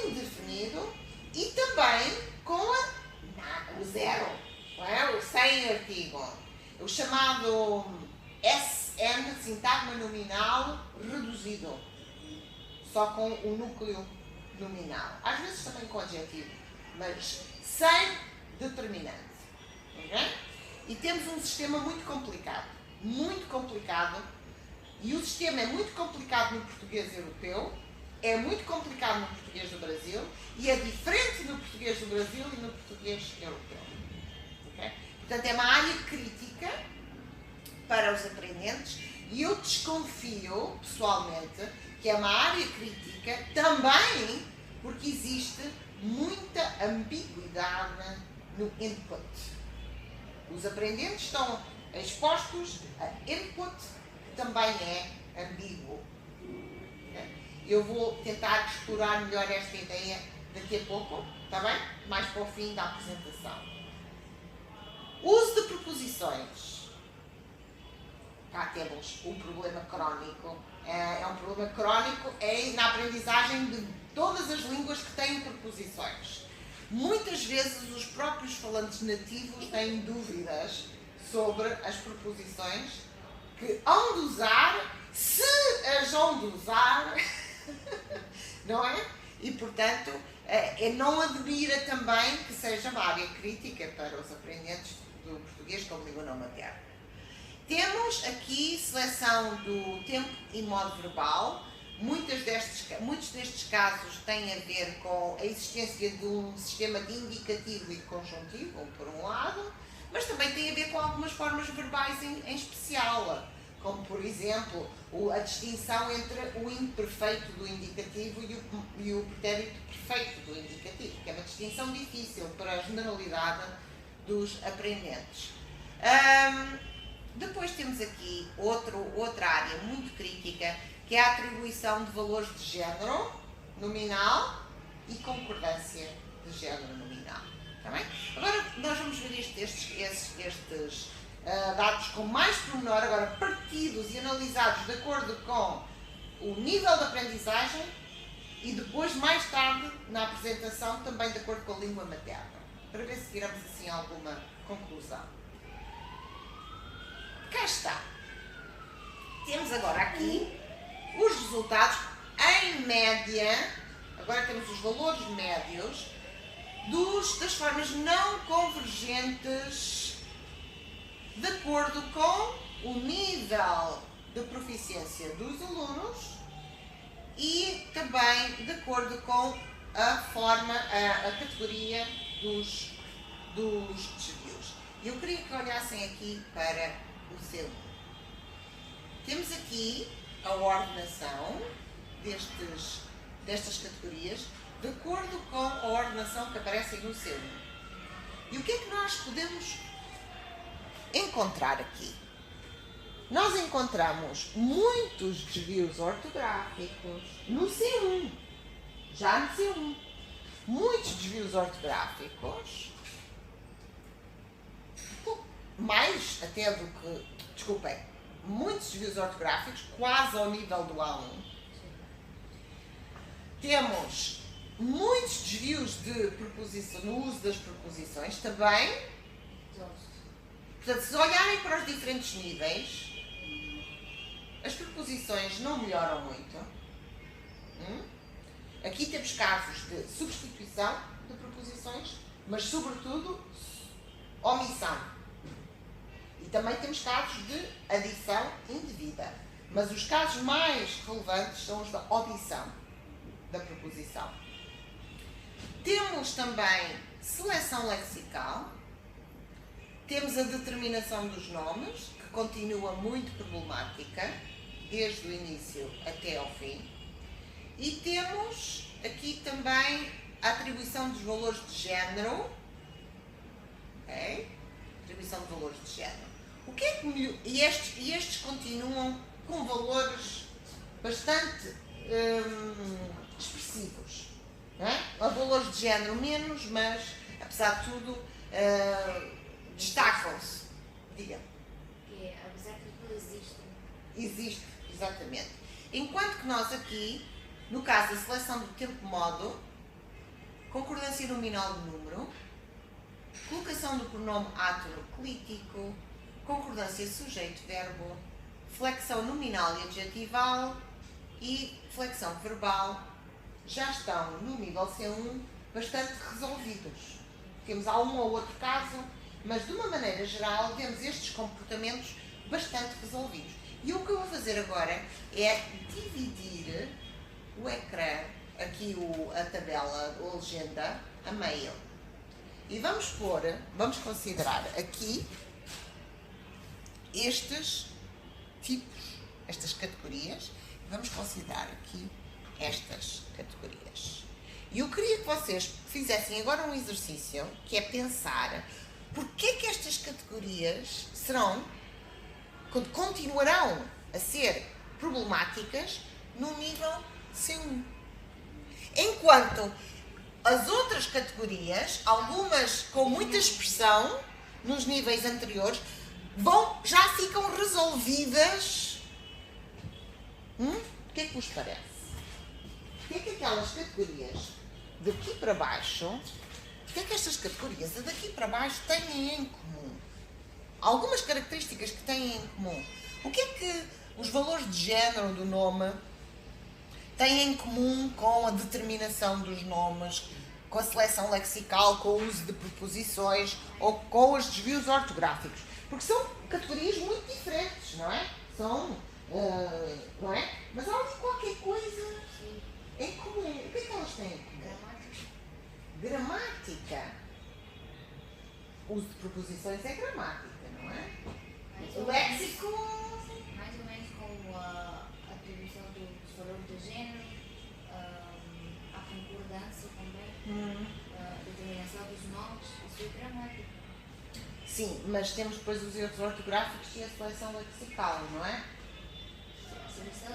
indefinido e também com o zero, não é? O sem artigo. O chamado SN, sintagma nominal reduzido, só com o núcleo nominal. Às vezes também com adjetivo, mas sem determinante. Okay? E temos um sistema muito complicado, e o sistema é muito complicado no português europeu, é muito complicado no português do Brasil e é diferente no português do Brasil e no português europeu. Okay? Portanto, é uma área crítica para os aprendentes e eu desconfio, pessoalmente, que é uma área crítica, também porque existe muita ambiguidade no input. Os aprendentes estão expostos a input que também é ambíguo. Eu vou tentar explorar melhor esta ideia daqui a pouco, está bem? Mais para o fim da apresentação. Uso de preposições. Cá temos um problema crónico. É um problema crónico na aprendizagem de todas as línguas que têm preposições. Muitas vezes os próprios falantes nativos têm dúvidas sobre as preposições que hão de usar, se as hão de usar, não é? E, portanto, não admira também que seja uma área crítica para os aprendentes do português como língua não materna. Temos aqui seleção do tempo e modo verbal. Muitos destes casos têm a ver com a existência de um sistema de indicativo e de conjuntivo, por um lado, mas também tem a ver com algumas formas verbais em especial, como, por exemplo, a distinção entre o imperfeito do indicativo e o pretérito perfeito do indicativo, que é uma distinção difícil para a generalidade dos aprendentes. Depois temos aqui outra área muito crítica, que é a atribuição de valores de género nominal e concordância de género nominal. Tá bem? Agora nós vamos ver estes dados com mais pormenor, agora partidos e analisados de acordo com o nível de aprendizagem e depois, mais tarde, na apresentação, também de acordo com a língua materna, para ver se tiramos assim alguma conclusão. Cá está. Temos agora aqui os resultados em média. Agora temos os valores médios das formas não convergentes de acordo com o nível de proficiência dos alunos e também de acordo com a categoria dos desvios. Eu queria que olhassem aqui para o C1. Temos aqui a ordenação destas categorias de acordo com a ordenação que aparece no C1. E o que é que nós podemos encontrar aqui? Nós encontramos muitos desvios ortográficos no C1. Já no C1. Muitos desvios ortográficos. Mais até do que... Desculpem. Muitos desvios ortográficos, quase ao nível do A1. Temos muitos desvios de preposição, no uso das preposições também. Portanto, se olharem para os diferentes níveis, as preposições não melhoram muito. Aqui temos casos de substituição de preposições, mas sobretudo omissão. E também temos casos de adição indevida. Mas os casos mais relevantes são os da omissão da preposição. Temos também seleção lexical. Temos a determinação dos nomes, que continua muito problemática, desde o início até ao fim. E temos aqui também a atribuição dos valores de género. Atribuição de valores de género. O que é que estes continuam com valores bastante expressivos. Não é? Há valores de género menos, mas, apesar de tudo, destacam-se. Diga. Apesar de tudo, existem. Existe, exatamente. Enquanto que nós aqui, no caso da seleção do tempo-modo, concordância nominal de número, colocação do pronome átono clítico, concordância sujeito-verbo, flexão nominal e adjetival e flexão verbal, já estão no nível C1 bastante resolvidos. Temos algum ou outro caso, mas de uma maneira geral vemos estes comportamentos bastante resolvidos. E o que eu vou fazer agora é dividir o ecrã, aqui a tabela, a legenda, a meio. E vamos considerar aqui estes tipos, estas categorias, vamos considerar aqui estas categorias. E eu queria que vocês fizessem agora um exercício, que é pensar porque que estas categorias continuarão a ser problemáticas no nível C1. Enquanto as outras categorias, algumas com muita expressão nos níveis anteriores, já ficam resolvidas. O que é que vos parece? O que é que aquelas categorias daqui para baixo, o que é que estas categorias daqui para baixo têm em comum? Algumas características que têm em comum. O que é que os valores de género do nome têm em comum com a determinação dos nomes, com a seleção lexical, com o uso de preposições ou com os desvios ortográficos? Porque são categorias muito diferentes, não é? Não é? Mas há ali qualquer coisa em comum. O que é que elas têm em comum? Gramática. O uso de preposições é gramática, não é? O léxico. Mais ou menos com a atribuição dos valores de género, a concordância também, a determinação dos nomes, isso é gramática. Sim, mas temos depois os erros ortográficos e a seleção lexical, não é?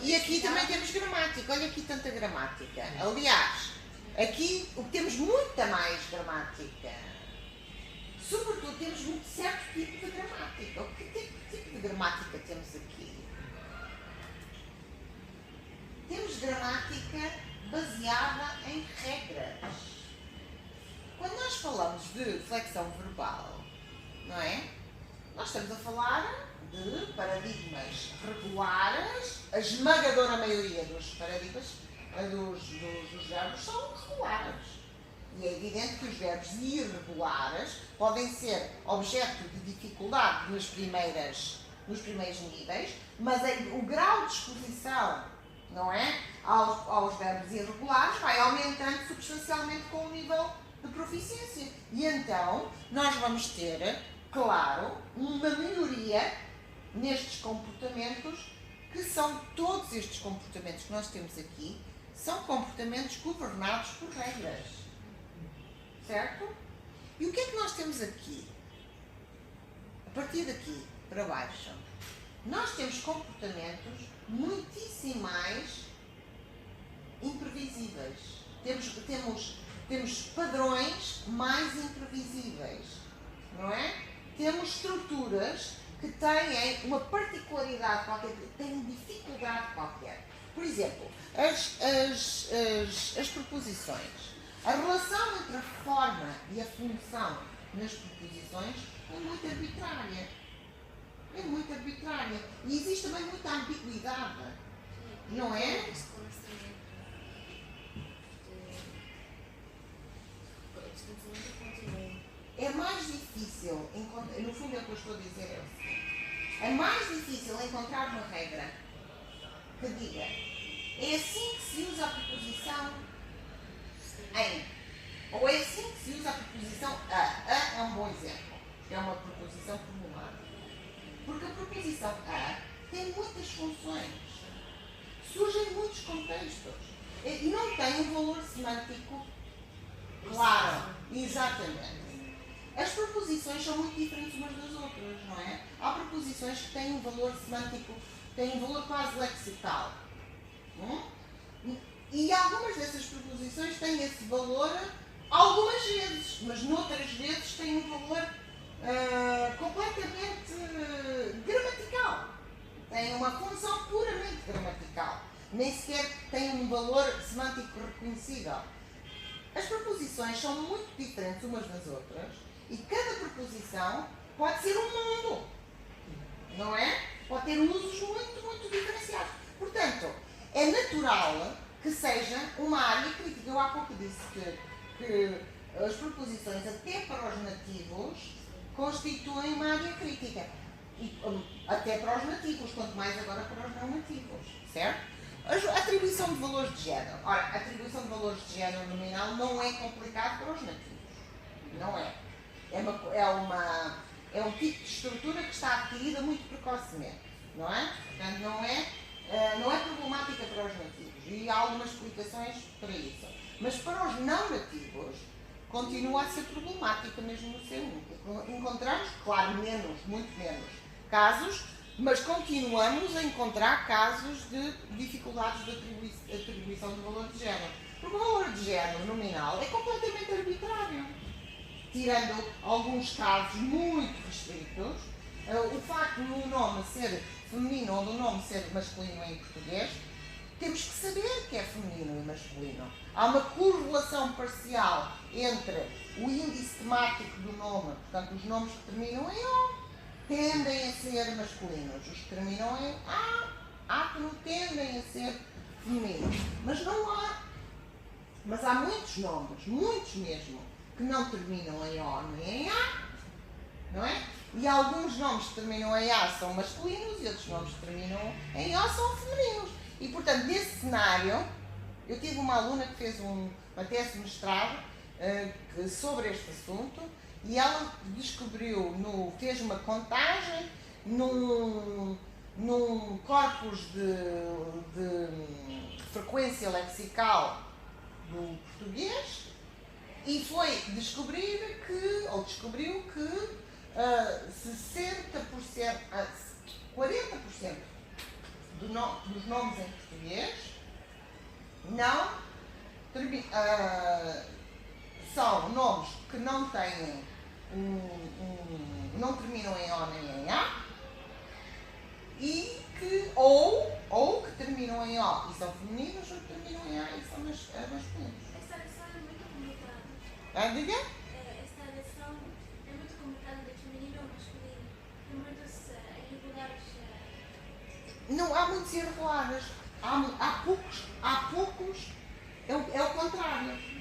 E aqui também temos gramática. Olha aqui tanta gramática. Aliás, aqui temos muita mais gramática. Sobretudo temos muito certo tipo de gramática. Que tipo de gramática temos aqui? Temos gramática baseada em regras. Quando nós falamos de flexão verbal, não é? Nós estamos a falar de paradigmas regulares. A esmagadora maioria dos paradigmas dos verbos são regulares. E é evidente que os verbos irregulares podem ser objeto de dificuldade nos primeiros níveis, mas o grau de exposição, não é, aos verbos irregulares vai aumentando substancialmente com o nível de proficiência. E então nós vamos ter, claro, uma melhoria nestes comportamentos, que são todos estes comportamentos que nós temos aqui, são comportamentos governados por regras. Certo? E o que é que nós temos aqui? A partir daqui para baixo, nós temos comportamentos muitíssimo mais imprevisíveis. Temos padrões mais imprevisíveis, não é? Temos estruturas que têm uma particularidade qualquer, têm dificuldade qualquer. Por exemplo, as preposições. A relação entre a forma e a função nas preposições é muito arbitrária. É muito arbitrária. E existe também muita ambiguidade. Não é? É mais difícil encontrar, no fundo é o que eu estou a dizer é o seguinte: é mais difícil encontrar uma regra que diga é assim que se usa a preposição em, ou é assim que se usa a preposição a. A é um bom exemplo, é uma preposição problemática. Porque a preposição a tem muitas funções, surgem muitos contextos e não tem um valor semântico claro. Exatamente. As preposições são muito diferentes umas das outras, não é? Há preposições que têm um valor semântico, têm um valor quase lexical. E algumas dessas preposições têm esse valor algumas vezes, mas noutras vezes têm um valor completamente gramatical. Têm uma função puramente gramatical. Nem sequer têm um valor semântico reconhecível. As preposições são muito diferentes umas das outras e cada preposição pode ser um mundo, não é? Pode ter usos muito, muito diferenciados. Portanto, é natural que seja uma área crítica. Eu há pouco disse que as preposições, até para os nativos, constituem uma área crítica. E, até para os nativos, quanto mais agora para os não nativos, certo? A atribuição de valores de género. Ora, a atribuição de valores de género nominal não é complicado para os nativos. Não é. É um tipo de estrutura que está adquirida muito precocemente, não é? Portanto, não é não é problemática para os nativos, e há algumas explicações para isso. Mas para os não nativos, continua a ser problemática mesmo no C1. Encontramos, claro, muito menos casos, mas continuamos a encontrar casos de dificuldades de atribuição do valor de género. Porque o valor de género nominal é completamente arbitrário. Tirando alguns casos muito restritos, o facto do nome ser feminino ou do nome ser masculino em português, temos que saber que é feminino e masculino. Há uma correlação parcial entre o índice temático do nome, portanto, os nomes que terminam em O tendem a ser masculinos, os que terminam em átono tendem a ser femininos. Mas não há. Mas há muitos nomes, muitos mesmo, que não terminam em O nem em A, não é? E alguns nomes que terminam em A são masculinos e outros nomes que terminam em O são femininos. E, portanto, nesse cenário, eu tive uma aluna que fez uma tese de mestrado sobre este assunto e ela descobriu, fez uma contagem num corpus de frequência lexical do português e descobriu que 40% dos nomes em português são nomes que não têm não terminam em O nem em A e ou que terminam em O e são femininos ou que terminam em A e são masculinos. Esta lição é muito complicada. Diga? Esta lição é muito complicada de feminino ou masculino. Tem muitos irregulares. Não há muitos irregulares. Há poucos. É o contrário.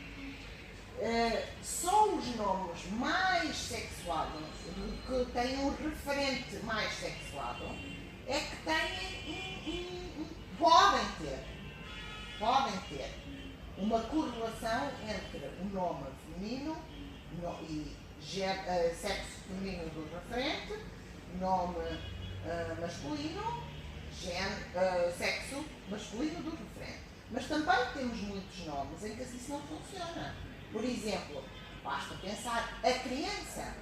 Só os nomes mais sexuados, que têm um referente mais sexuado, é que podem ter uma correlação entre o nome feminino e sexo feminino do referente, nome masculino, sexo masculino do referente. Mas também temos muitos nomes em que assim não funciona. Por exemplo, basta pensar a criança.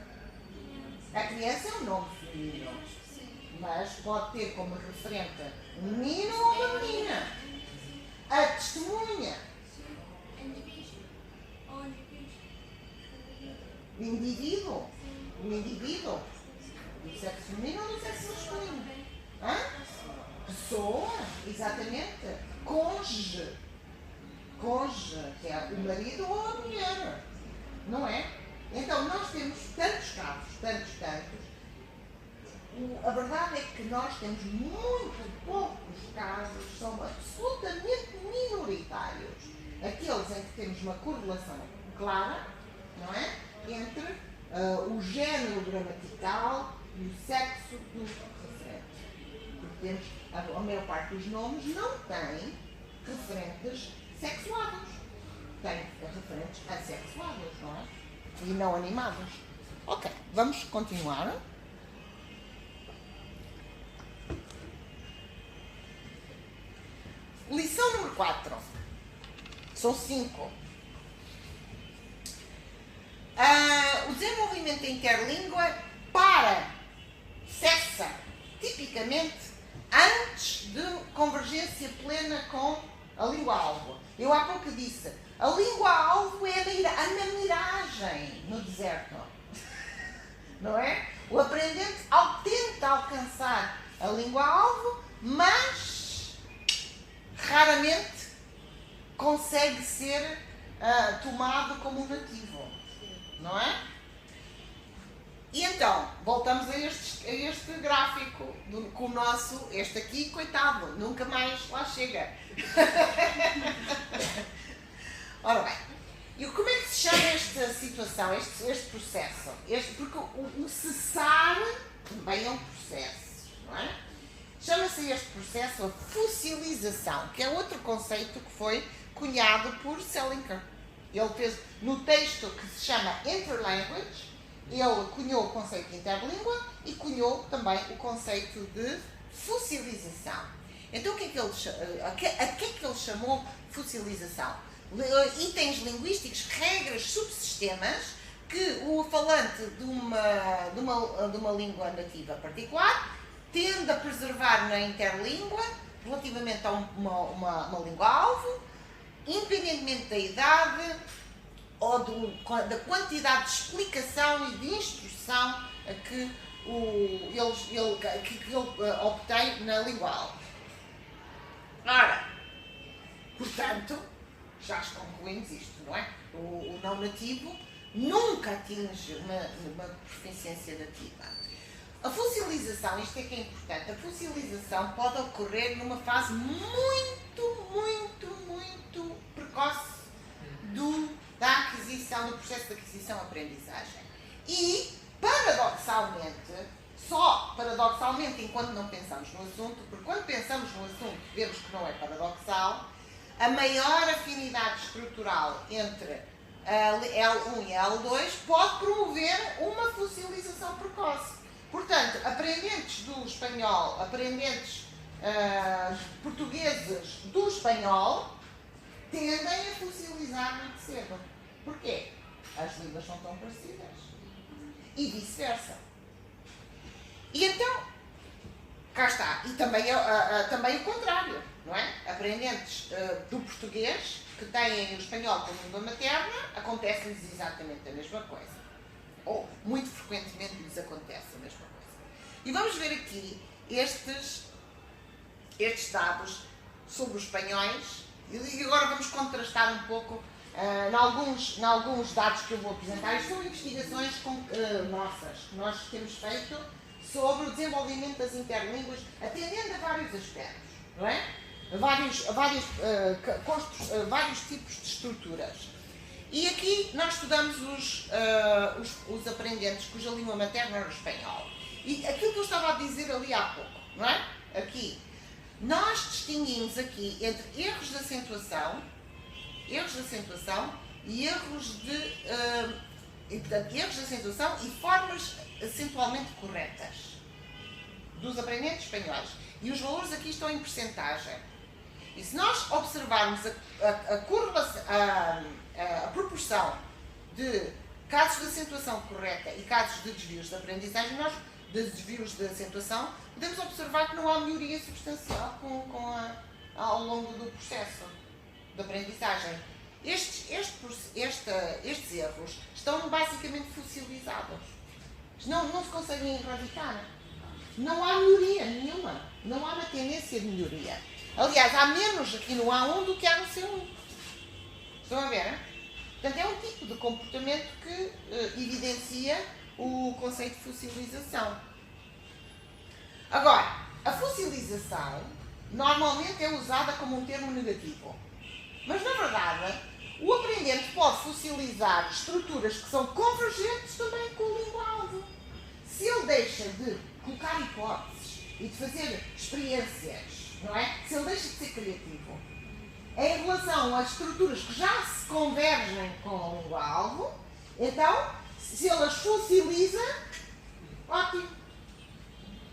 A criança é um nome feminino, mas pode ter como referente um menino ou uma menina. A testemunha. O indivíduo. Do sexo feminino ou do sexo masculino. Pessoa, exatamente. Cônjuge, que é o marido ou a mulher, não é? Então, nós temos tantos casos, tantos. A verdade é que nós temos muito poucos casos, são absolutamente minoritários, aqueles em que temos uma correlação clara, não é? Entre o género gramatical e o sexo do referente. Porque a maior parte dos nomes não tem referentes sexuados. Tem referentes assexuados, não é? E não animados. Ok, vamos continuar. Lição número 4. São 5. O desenvolvimento interlíngua cessa tipicamente antes de convergência plena com a língua-alvo. Eu há pouco disse, a língua-alvo é a miragem no deserto. Não é? O aprendente tenta alcançar a língua-alvo, mas raramente consegue ser tomado como um nativo. Não é? E então, voltamos a este gráfico com o nosso, este aqui, coitado, nunca mais lá chega. Ora bem, e como é que se chama esta situação, este processo? Porque o cessar também é um processo, não é? Chama-se este processo a fossilização, que é outro conceito que foi cunhado por Selinger. Ele fez, no texto que se chama Interlanguage, ele cunhou o conceito de interlíngua e cunhou também o conceito de fossilização. Então, o que é que ele, a que é que ele chamou fossilização? Itens linguísticos, regras, subsistemas que o falante de uma língua nativa particular tende a preservar na interlíngua relativamente a uma língua-alvo, independentemente da idade ou da quantidade de explicação e de instrução que ele obtém na língua-alvo. Ora, portanto, já concluímos isto, não é? O não nativo nunca atinge uma proficiência nativa. A fossilização, isto é que é importante, a fossilização pode ocorrer numa fase muito precoce da aquisição, do processo de aquisição-aprendizagem. E, paradoxalmente, enquanto não pensamos no assunto, porque quando pensamos no assunto vemos que não é paradoxal, a maior afinidade estrutural entre L1 e L2 pode promover uma fossilização precoce. Portanto, aprendentes do espanhol, aprendentes portugueses do espanhol, tendem a fossilizar muito cedo. Porquê? As línguas são tão parecidas. E vice-versa. E então, cá está. E também o contrário, não é? Aprendentes do português, que têm o espanhol como língua materna, acontece-lhes exatamente a mesma coisa. Ou, muito frequentemente, lhes acontece a mesma coisa. E vamos ver aqui estes dados sobre os espanhóis. E agora vamos contrastar um pouco em alguns dados que eu vou apresentar. Isto são investigações nossas, que nós temos feito sobre o desenvolvimento das interlínguas, atendendo a vários aspectos, não é? Vários tipos de estruturas. E aqui nós estudamos os aprendentes cuja língua materna era o espanhol. E aquilo que eu estava a dizer ali há pouco, não é? Aqui, nós distinguimos aqui entre erros de acentuação e erros de acentuação e formas acentualmente corretas dos aprendentes espanhóis. E os valores aqui estão em percentagem. E se nós observarmos a proporção de casos de acentuação correta e casos de desvios de aprendizagem, desvios de acentuação, podemos observar que não há melhoria substancial ao longo do processo de aprendizagem. Estes erros estão basicamente fossilizados. Não se conseguem erradicar. Não há melhoria nenhuma. Não há uma tendência de melhoria. Aliás, há menos aqui no A1 do que há no C1. Estão a ver? Portanto, é um tipo de comportamento que evidencia o conceito de fossilização. Agora, a fossilização normalmente é usada como um termo negativo. Mas, na verdade, o aprendente pode fossilizar estruturas que são convergentes também com a língua-alvo. Se ele deixa de colocar hipóteses e de fazer experiências, não é? Se ele deixa de ser criativo em relação às estruturas que já se convergem com a língua-alvo, então, se ele as fossiliza, ótimo.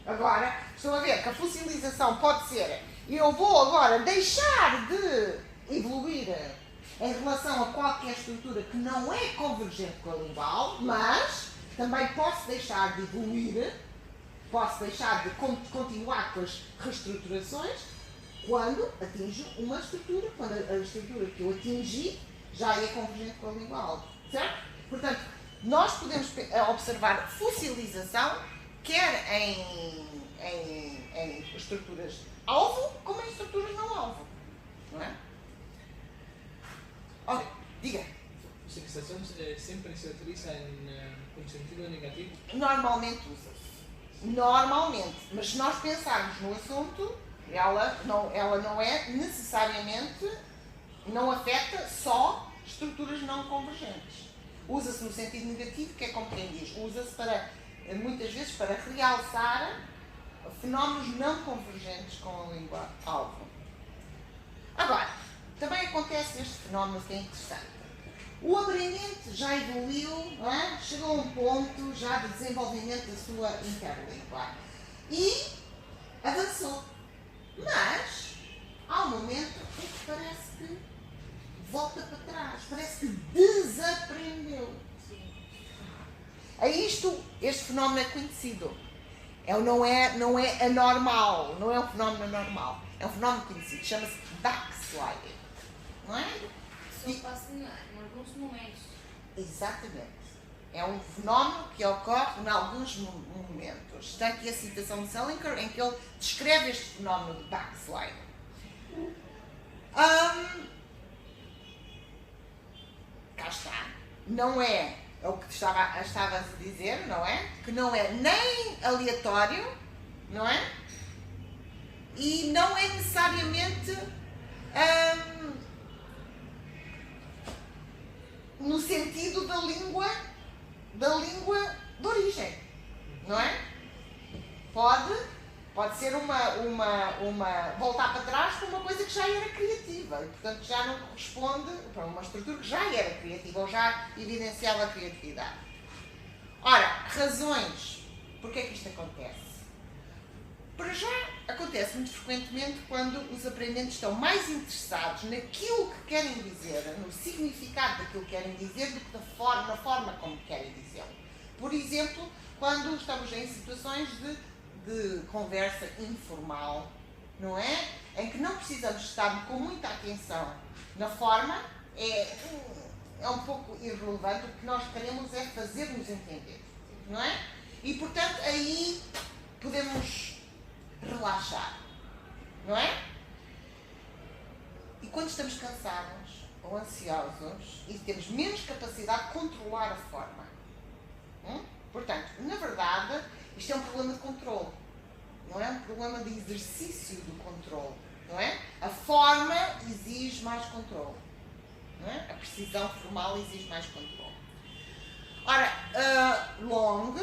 Agora, estão a ver que a fossilização pode ser: eu vou agora deixar de evoluir em relação a qualquer estrutura que não é convergente com a língua-alvo, mas também posso deixar de evoluir, posso deixar de continuar com as reestruturações quando atinjo uma estrutura, quando a estrutura que eu atingi já é convergente com a língua-alvo, certo? Portanto, nós podemos observar fossilização quer em estruturas alvo, como em estruturas não alvo, não é? Olha, diga. Fossilização sempre se utiliza com sentido negativo? Normalmente usa-se. Normalmente. Mas se nós pensarmos no assunto, ela não é necessariamente, não afeta só estruturas não convergentes. Usa-se no sentido negativo, que é como quem diz, usa-se muitas vezes para realçar fenómenos não convergentes com a língua-alvo. Agora, também acontece este fenómeno que é interessante. O aprendente já evoluiu, não é? Chegou a um ponto já de desenvolvimento da sua interlíngua e avançou. Mas há um momento em que parece que volta para trás, parece que desaprendeu. Sim. Este fenómeno é conhecido. Não é anormal, não é um fenómeno anormal. É um fenómeno conhecido, chama-se backsliding. Não é? Só passa em alguns momentos. Exatamente. É um fenómeno que ocorre em alguns momentos. Está aqui a citação de Salinger em que ele descreve este fenómeno de backsliding. Cá está. Não é o que estava a dizer, não é? Que não é nem aleatório, não é? E não é necessariamente no sentido da língua de origem, não é? Pode ser uma voltar para trás para uma coisa que já era criativa e, portanto, já não corresponde para uma estrutura que já era criativa ou já evidenciava a criatividade. Ora, razões porque é que isto acontece? Para já, acontece muito frequentemente quando os aprendentes estão mais interessados naquilo que querem dizer, no significado daquilo que querem dizer, do que na forma como querem dizê-lo. Por exemplo, quando estamos em situações de conversa informal, não é? Em que não precisamos estar com muita atenção na forma, é um pouco irrelevante. O que nós queremos é fazer-nos entender, não é? E, portanto, aí podemos relaxar, não é? E quando estamos cansados ou ansiosos e temos menos capacidade de controlar a forma. Portanto, na verdade, isto é um problema de controle, não é um problema de exercício do controle, não é? A forma exige mais controle, não é? A precisão formal exige mais controle. Ora, Long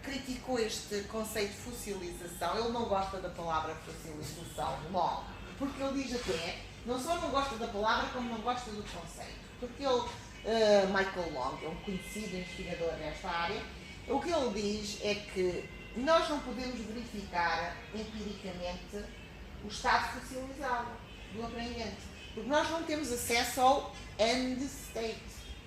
criticou este conceito de fossilização. Ele não gosta da palavra fossilização, Long, porque ele diz até, não só não gosta da palavra, como não gosta do conceito. Porque ele, Michael Long, é um conhecido investigador nesta área, o que ele diz é que nós não podemos verificar empiricamente o estado fossilizado do aprendente, porque nós não temos acesso ao end state.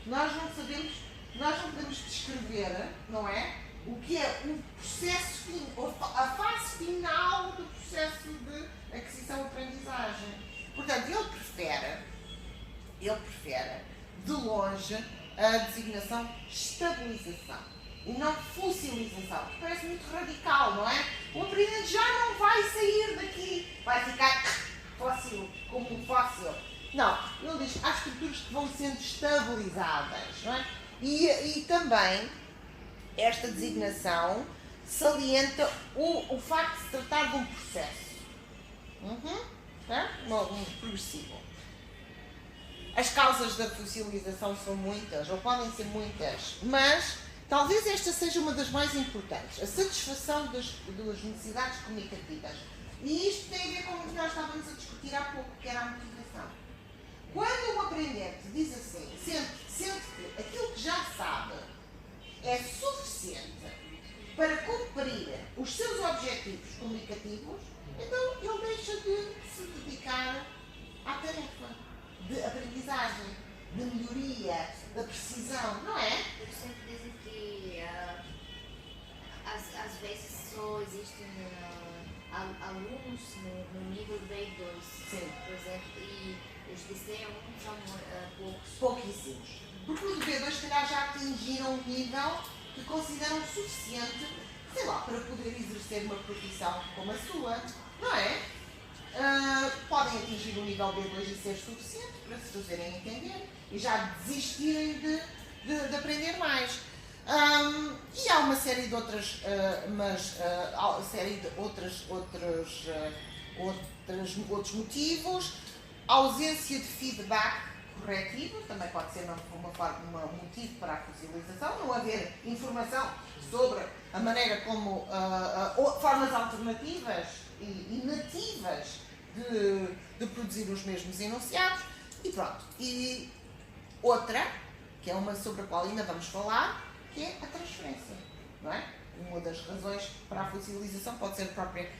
Nós não podemos descrever, não é? O que é o processo, a fase final do processo de aquisição-aprendizagem. Portanto, ele prefere, de longe, a designação estabilização e não fossilização, que parece muito radical, não é? O aprendente já não vai sair daqui, vai ficar fóssil, como um fóssil. Não, ele diz que há estruturas que vão sendo estabilizadas, não é? E também esta designação salienta o facto de se tratar de um processo. Um progressivo. As causas da fossilização são muitas, ou podem ser muitas, mas talvez esta seja uma das mais importantes, a satisfação das necessidades comunicativas. E isto tem a ver com o que nós estávamos a discutir há pouco, que era a motivação. Quando um aprendente diz assim, sente que aquilo que já sabe é suficiente para cumprir os seus objetivos comunicativos, então ele deixa de se dedicar à tarefa de aprendizagem, de melhoria, da precisão, não é? Eles sempre dizem que às vezes só existem alunos no nível B2, Sim. Por exemplo, e os de C1 são poucos. Pouquíssimos. Porque os B2 se calhar já atingiram um nível que consideram suficiente, sei lá, para poder exercer uma profissão como a sua, não é? Podem atingir o nível B2 e ser suficiente para se fazerem entender e já desistirem de aprender mais. E há uma série de outras, outros motivos. A ausência de feedback corretivo também pode ser um motivo para a fossilização, não haver informação sobre a maneira como formas alternativas e nativas de produzir os mesmos enunciados. E pronto. E outra, que é uma sobre a qual ainda vamos falar, que é a transferência, não é? Uma das razões para a fossilização pode ser a própria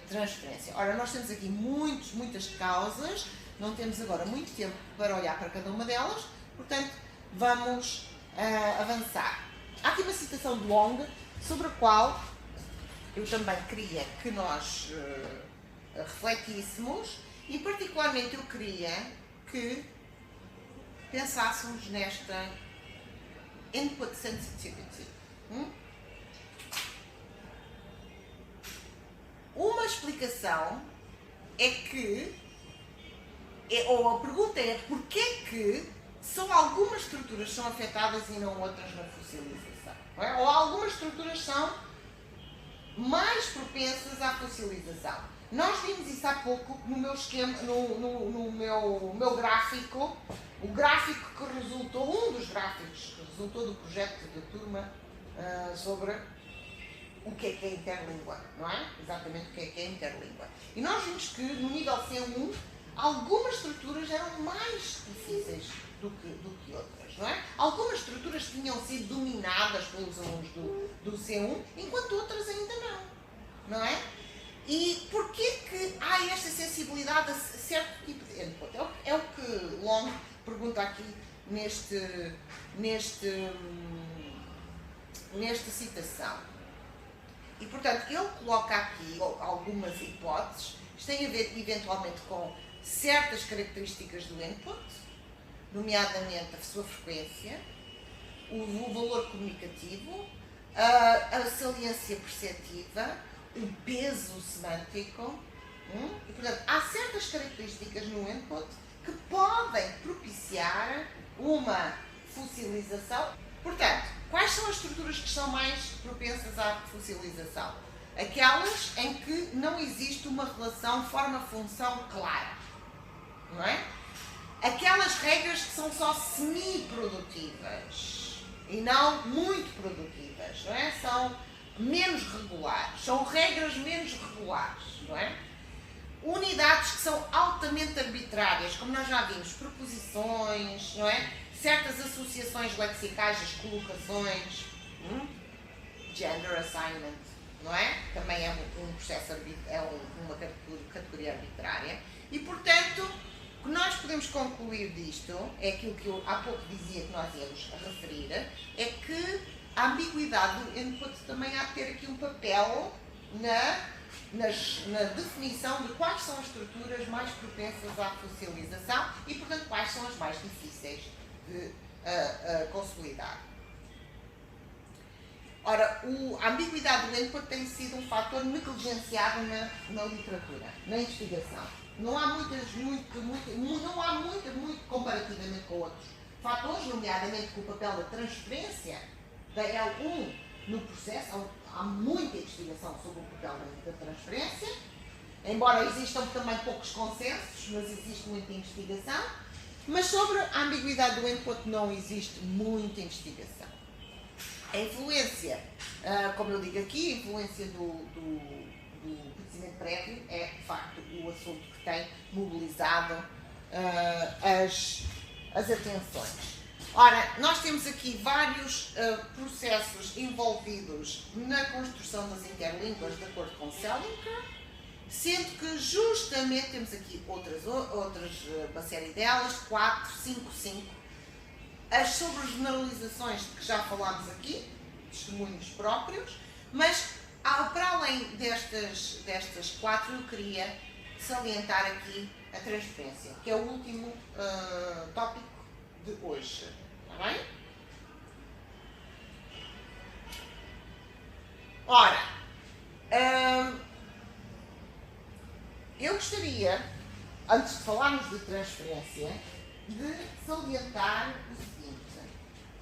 transferência. Ora, nós temos aqui muitas causas, não temos agora muito tempo para olhar para cada uma delas, portanto, vamos avançar. Há aqui uma citação de Long, sobre a qual eu também queria que nós refletíssemos, e particularmente eu queria que pensássemos nesta input sensitivity. Uma explicação é que, ou a pergunta é, porquê que só algumas estruturas são afetadas e não outras na fossilização? Não é? Ou algumas estruturas são mais propensas à fossilização. Nós vimos isso há pouco no meu esquema, no meu gráfico, o gráfico que resultou, um dos gráficos que resultou do projeto da turma sobre o que é interlíngua, não é? Exatamente o que é interlíngua. E nós vimos que no nível C1 algumas estruturas eram mais difíceis do que outras, não é? Algumas estruturas tinham sido dominadas pelos alunos do C1, enquanto outras ainda não é? E porquê que há esta sensibilidade a certo tipo de input? É o que Long pergunta aqui nesta citação. E, portanto, ele coloca aqui algumas hipóteses. Isto tem a ver, eventualmente, com certas características do input, nomeadamente a sua frequência, o valor comunicativo, a saliência perceptiva, o peso semântico. E, portanto, há certas características no input que podem propiciar uma fossilização. Portanto, quais são as estruturas que são mais propensas à fossilização? Aquelas em que não existe uma relação forma-função clara, não é? Aquelas regras que são só semi-produtivas e não muito produtivas, não é? São menos regulares, são regras menos regulares, não é? Unidades que são altamente arbitrárias, como nós já vimos, preposições, não é? Certas associações lexicais, as colocações, gender assignment, não é? Também é um processo, uma categoria arbitrária. E, portanto, o que nós podemos concluir disto, é aquilo que eu há pouco dizia que nós íamos referir, é que a ambiguidade do input também há de ter aqui um papel na definição de quais são as estruturas mais propensas à fossilização e, portanto, quais são as mais difíceis de consolidar. Ora, a ambiguidade do input tem sido um fator negligenciado na literatura, na investigação. Não há muito comparativamente com outros fatores, nomeadamente com o papel da transferência da L1 no processo. Há muita investigação sobre o papel da transferência, embora existam também poucos consensos, mas existe muita investigação. Mas sobre a ambiguidade do input não existe muita investigação. A influência, como eu digo aqui, a influência do conhecimento prévio é, de facto, o assunto que tem mobilizado as atenções. Ora, nós temos aqui vários processos envolvidos na construção das interlínguas, de acordo com Selinger, sendo que justamente temos aqui outras uma série delas, 4, 5. As sobre generalizações de que já falámos aqui, testemunhos próprios, mas para além destas 4, eu queria salientar aqui a transferência, que é o último tópico de hoje. Está bem? Ora, eu gostaria, antes de falarmos de transferência, de salientar o seguinte: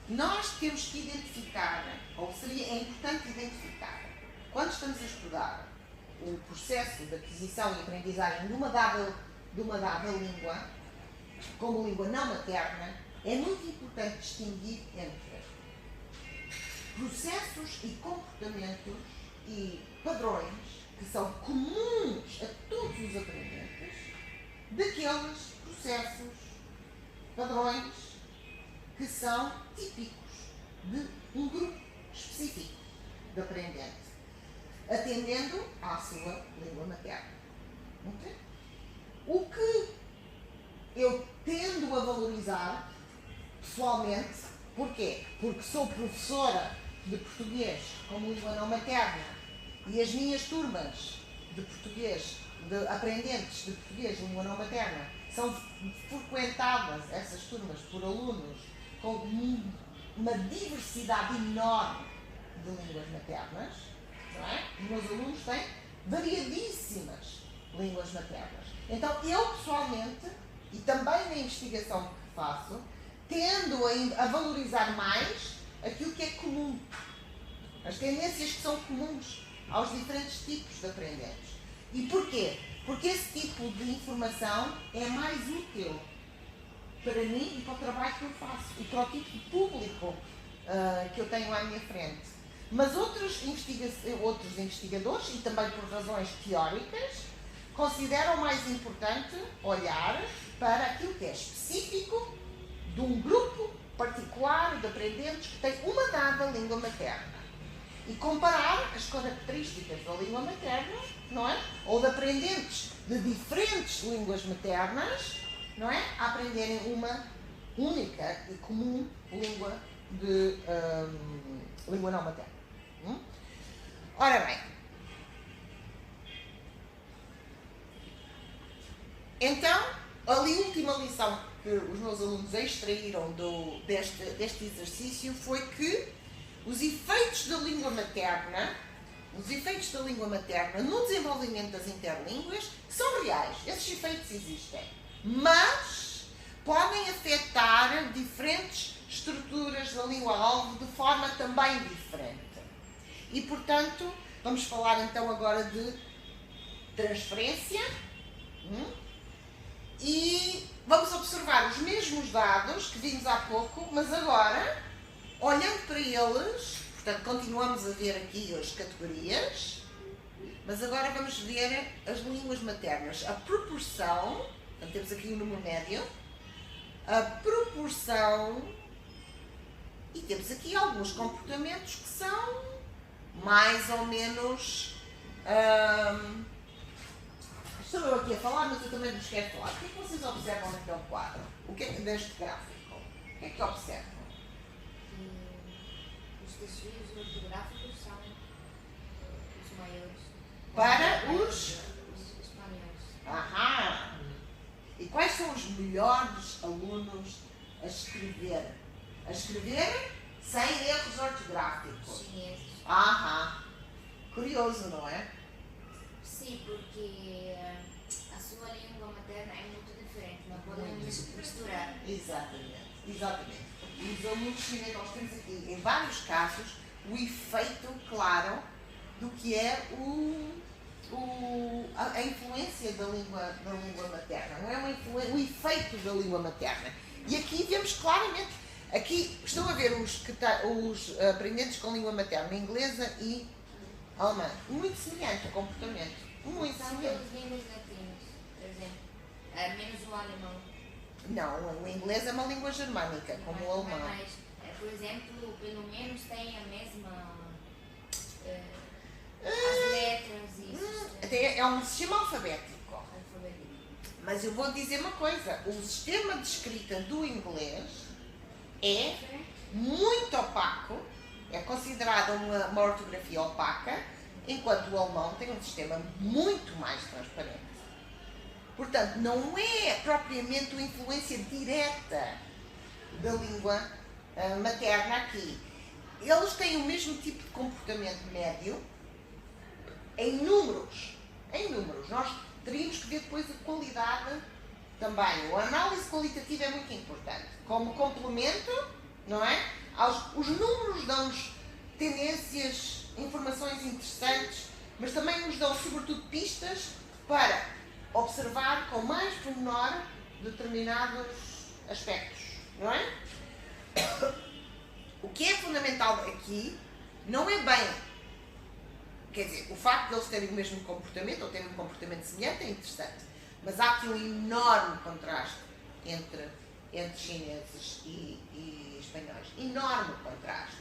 nós temos que identificar, ou é importante identificar, quando estamos a estudar o processo de aquisição e aprendizagem de uma dada língua, como língua não materna, é muito importante distinguir entre processos e comportamentos e padrões que são comuns a todos os aprendentes, daqueles processos, padrões que são típicos de um grupo específico de aprendente. atendendo à sua língua materna. Okay? O que eu tendo a valorizar, pessoalmente, porquê? Porque sou professora de português como língua não materna e as minhas turmas de português, de aprendentes de português língua não materna, são frequentadas, essas turmas, por alunos com uma diversidade enorme de línguas maternas, não é? Os meus alunos têm variadíssimas línguas maternas. Então, eu pessoalmente, e também na investigação que faço, tendo a valorizar mais aquilo que é comum, as tendências que são comuns aos diferentes tipos de aprendentes. E porquê? Porque esse tipo de informação é mais útil para mim e para o trabalho que eu faço e para o tipo de público que eu tenho à minha frente. Mas outros investigadores, e também por razões teóricas, consideram mais importante olhar para aquilo que é específico de um grupo particular de aprendentes que tem uma dada língua materna e comparar as características da língua materna, não é? Ou de aprendentes de diferentes línguas maternas, não é? A aprenderem uma única e comum língua língua não materna. Ora bem, então, a última lição que os meus alunos extraíram deste exercício foi que os efeitos da língua materna no desenvolvimento das interlínguas são reais. Esses efeitos existem, mas podem afetar diferentes estruturas da língua-alvo de forma também diferente. E, portanto, vamos falar então agora de transferência. E vamos observar os mesmos dados que vimos há pouco, mas agora, olhando para eles, portanto, continuamos a ver aqui as categorias, mas agora vamos ver as línguas maternas. A proporção, portanto, temos aqui o número médio, a proporção, e temos aqui alguns comportamentos que são mais ou menos... Estou eu aqui a falar, mas eu também vos quero falar. O que é que vocês observam naquele quadro? O que é que deste gráfico? O que é que observam? Os desvios ortográficos são os maiores. Para os espanhóis. Aham! E quais são os melhores alunos a escrever? A escrever sem erros ortográficos? Chineses. Aham! Curioso, não é? Sim, porque a sua língua materna é muito diferente, não podemos misturar. Exatamente. E os alunos chineses, nós temos aqui, em vários casos, o efeito claro do que é a influência da língua materna, não é? O efeito da língua materna. E aqui vemos claramente, aqui estão a ver os aprendentes com língua materna inglesa e alemã. Muito semelhante o comportamento. Muito São semelhante. todas línguas latinas, por exemplo. Menos o alemão. Não, o inglês é uma língua germânica, como o alemão. Mas, por exemplo, pelo menos tem a mesma... as letras e isso. É um sistema alfabético. Alfabeto. Mas eu vou dizer uma coisa. O sistema de escrita do inglês é muito opaco. É considerada uma ortografia opaca, enquanto o alemão tem um sistema muito mais transparente. Portanto, não é propriamente uma influência direta da língua materna aqui. Eles têm o mesmo tipo de comportamento médio em números. Nós teríamos que ver depois a qualidade também. A análise qualitativa é muito importante. Como complemento, não é? Os números dão-nos tendências, informações interessantes, mas também nos dão, sobretudo, pistas para observar com mais pormenor determinados aspectos, não é? O que é fundamental aqui não é bem, quer dizer, o facto de eles terem o mesmo comportamento ou terem um comportamento semelhante é interessante, mas há aqui um enorme contraste entre chineses e espanhóis. Enorme contraste.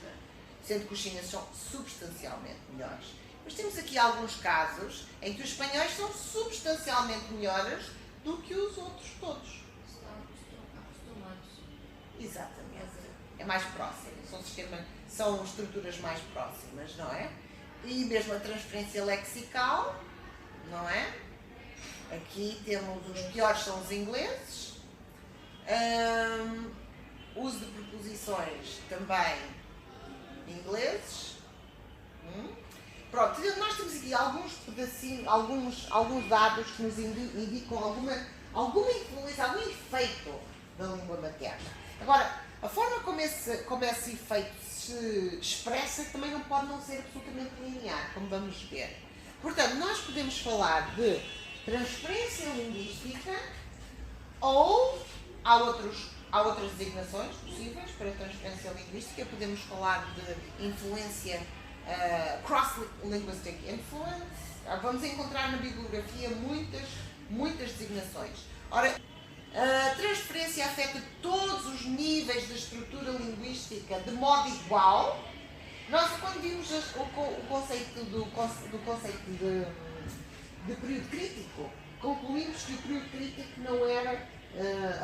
Sendo que os chineses são substancialmente melhores Mas temos aqui alguns casos em que os espanhóis são substancialmente melhores do que os outros todos. Estão acostumados. Exatamente. É mais próximo. São estruturas mais próximas, não é? E mesmo a transferência lexical, não é? Aqui temos os piores são os ingleses. Uso de preposições também ingleses. Pronto, nós temos aqui alguns pedacinhos, alguns dados que nos indicam alguma influência, algum efeito da língua materna. Agora, a forma como esse efeito se expressa também não pode não ser absolutamente linear, como vamos ver. Portanto, nós podemos falar de transferência linguística ou há outras designações possíveis para a transferência linguística. Podemos falar de influência, cross-linguistic influence. Vamos encontrar na bibliografia muitas designações. Ora, a transferência afeta todos os níveis da estrutura linguística de modo igual. Nós, quando vimos o conceito de período crítico, concluímos que o período crítico não era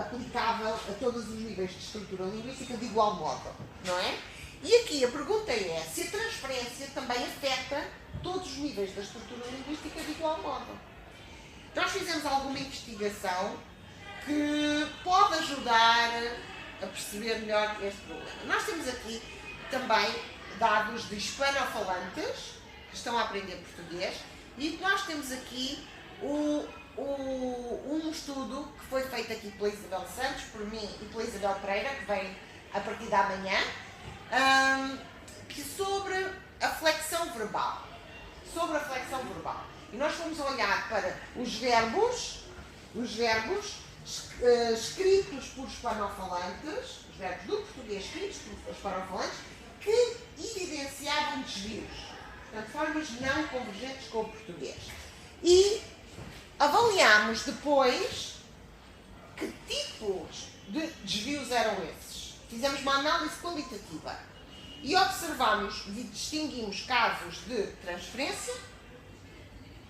aplicável a todos os níveis de estrutura linguística de igual modo, não é? E aqui a pergunta é se a transferência também afeta todos os níveis da estrutura linguística de igual modo. Nós fizemos alguma investigação que pode ajudar a perceber melhor este problema. Nós temos aqui também dados de hispanofalantes que estão a aprender português e nós temos aqui um estudo que foi feito aqui pela Isabel Santos, por mim e pela Isabel Pereira, que vem a partir da manhã, que sobre a flexão verbal. E nós fomos olhar para os verbos escritos por hispanofalantes, os verbos do português escritos por hispanofalantes, que evidenciavam desvios, portanto, formas não convergentes com o português. E avaliámos depois que tipos de desvios eram esses. Fizemos uma análise qualitativa e observamos e distinguimos casos de transferência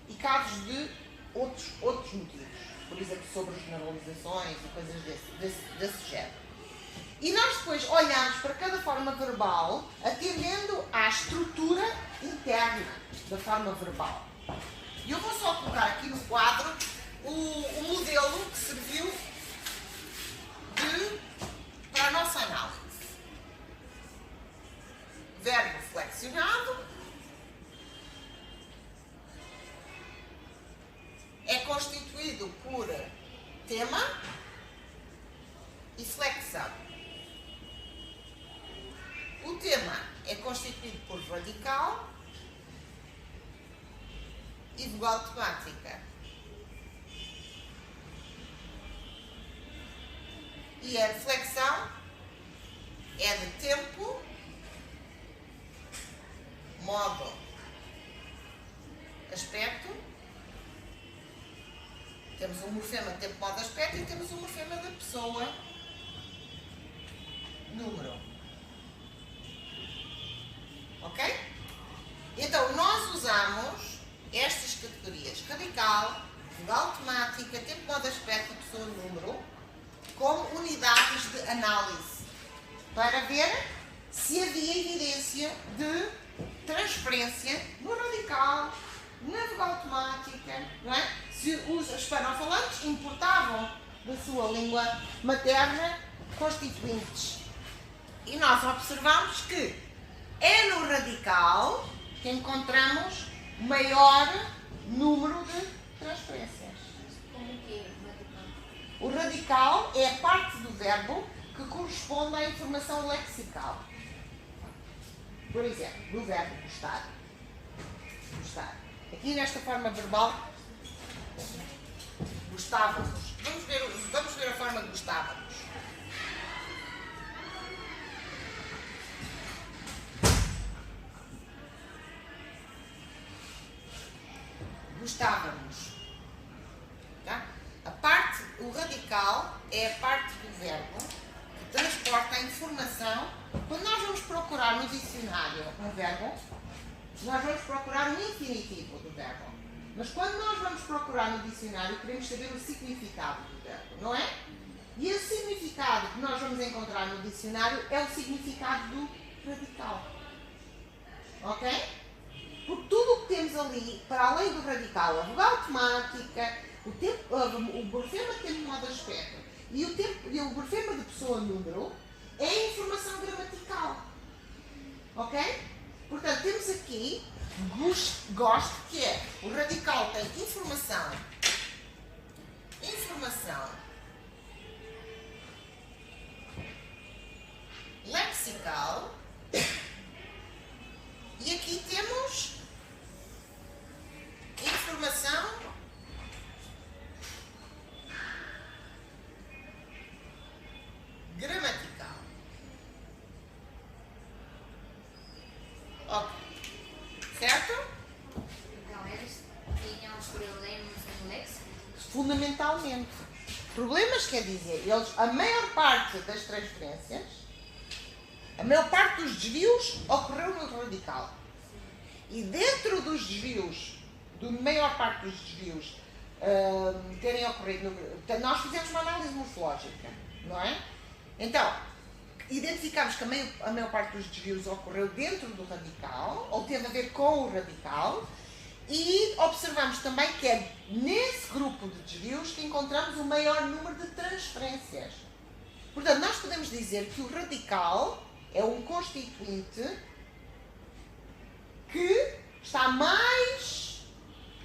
e casos de outros motivos. Por exemplo, sobre generalizações e coisas desse género. E nós depois olhamos para cada forma verbal atendendo à estrutura interna da forma verbal. E eu vou só colocar aqui no quadro o modelo que serviu para a nossa análise. Verbo flexionado é constituído por tema e flexão. O tema é constituído por radical e vogal temática. E a flexão é de tempo, modo, aspecto. Temos um morfema de tempo, modo, aspecto e temos um morfema da pessoa, número. Ok? Então, nós usamos estas categorias: radical, vogal temática, tempo, modo, aspecto, pessoa, número, como unidades de análise, para ver se havia evidência de transferência no radical, na vogal temática, não é? Se os hispanofalantes importavam da sua língua materna constituintes. E nós observamos que é no radical que encontramos maior número de transferências. Como que é radical? O radical é a parte do verbo que corresponde à informação lexical. Por exemplo, do verbo gostar. Gostar. Aqui nesta forma verbal, gostávamos. Vamos ver a forma de gostávamos. Gostávamos. Tá? O radical é a parte do verbo que transporta a informação. Quando nós vamos procurar no dicionário um verbo, nós vamos procurar um infinitivo do verbo. Mas quando nós vamos procurar no dicionário, queremos saber o significado do verbo, não é? E o significado que nós vamos encontrar no dicionário é o significado do radical. Ok? Porque tudo o que temos ali, para além do radical, a vogal temática, o morfema de tempo, modo, aspecto e o morfema de pessoa, número, é informação gramatical. Ok? Portanto, temos aqui gosto, que é o radical tem informação lexical, e aqui temos informação gramatical. Ok. Certo? Então, eles tinham problemas no léxico? Fundamentalmente. Problemas quer dizer, a maior parte das transferências, a maior parte dos desvios ocorreu no radical. E dentro dos desvios, da maior parte dos desvios terem ocorrido, nós fizemos uma análise morfológica, não é? Então, identificámos que a maior parte dos desvios ocorreu dentro do radical, ou teve a ver com o radical, e observamos também que é nesse grupo de desvios que encontramos o maior número de transferências. Portanto, nós podemos dizer que o radical é um constituinte que está mais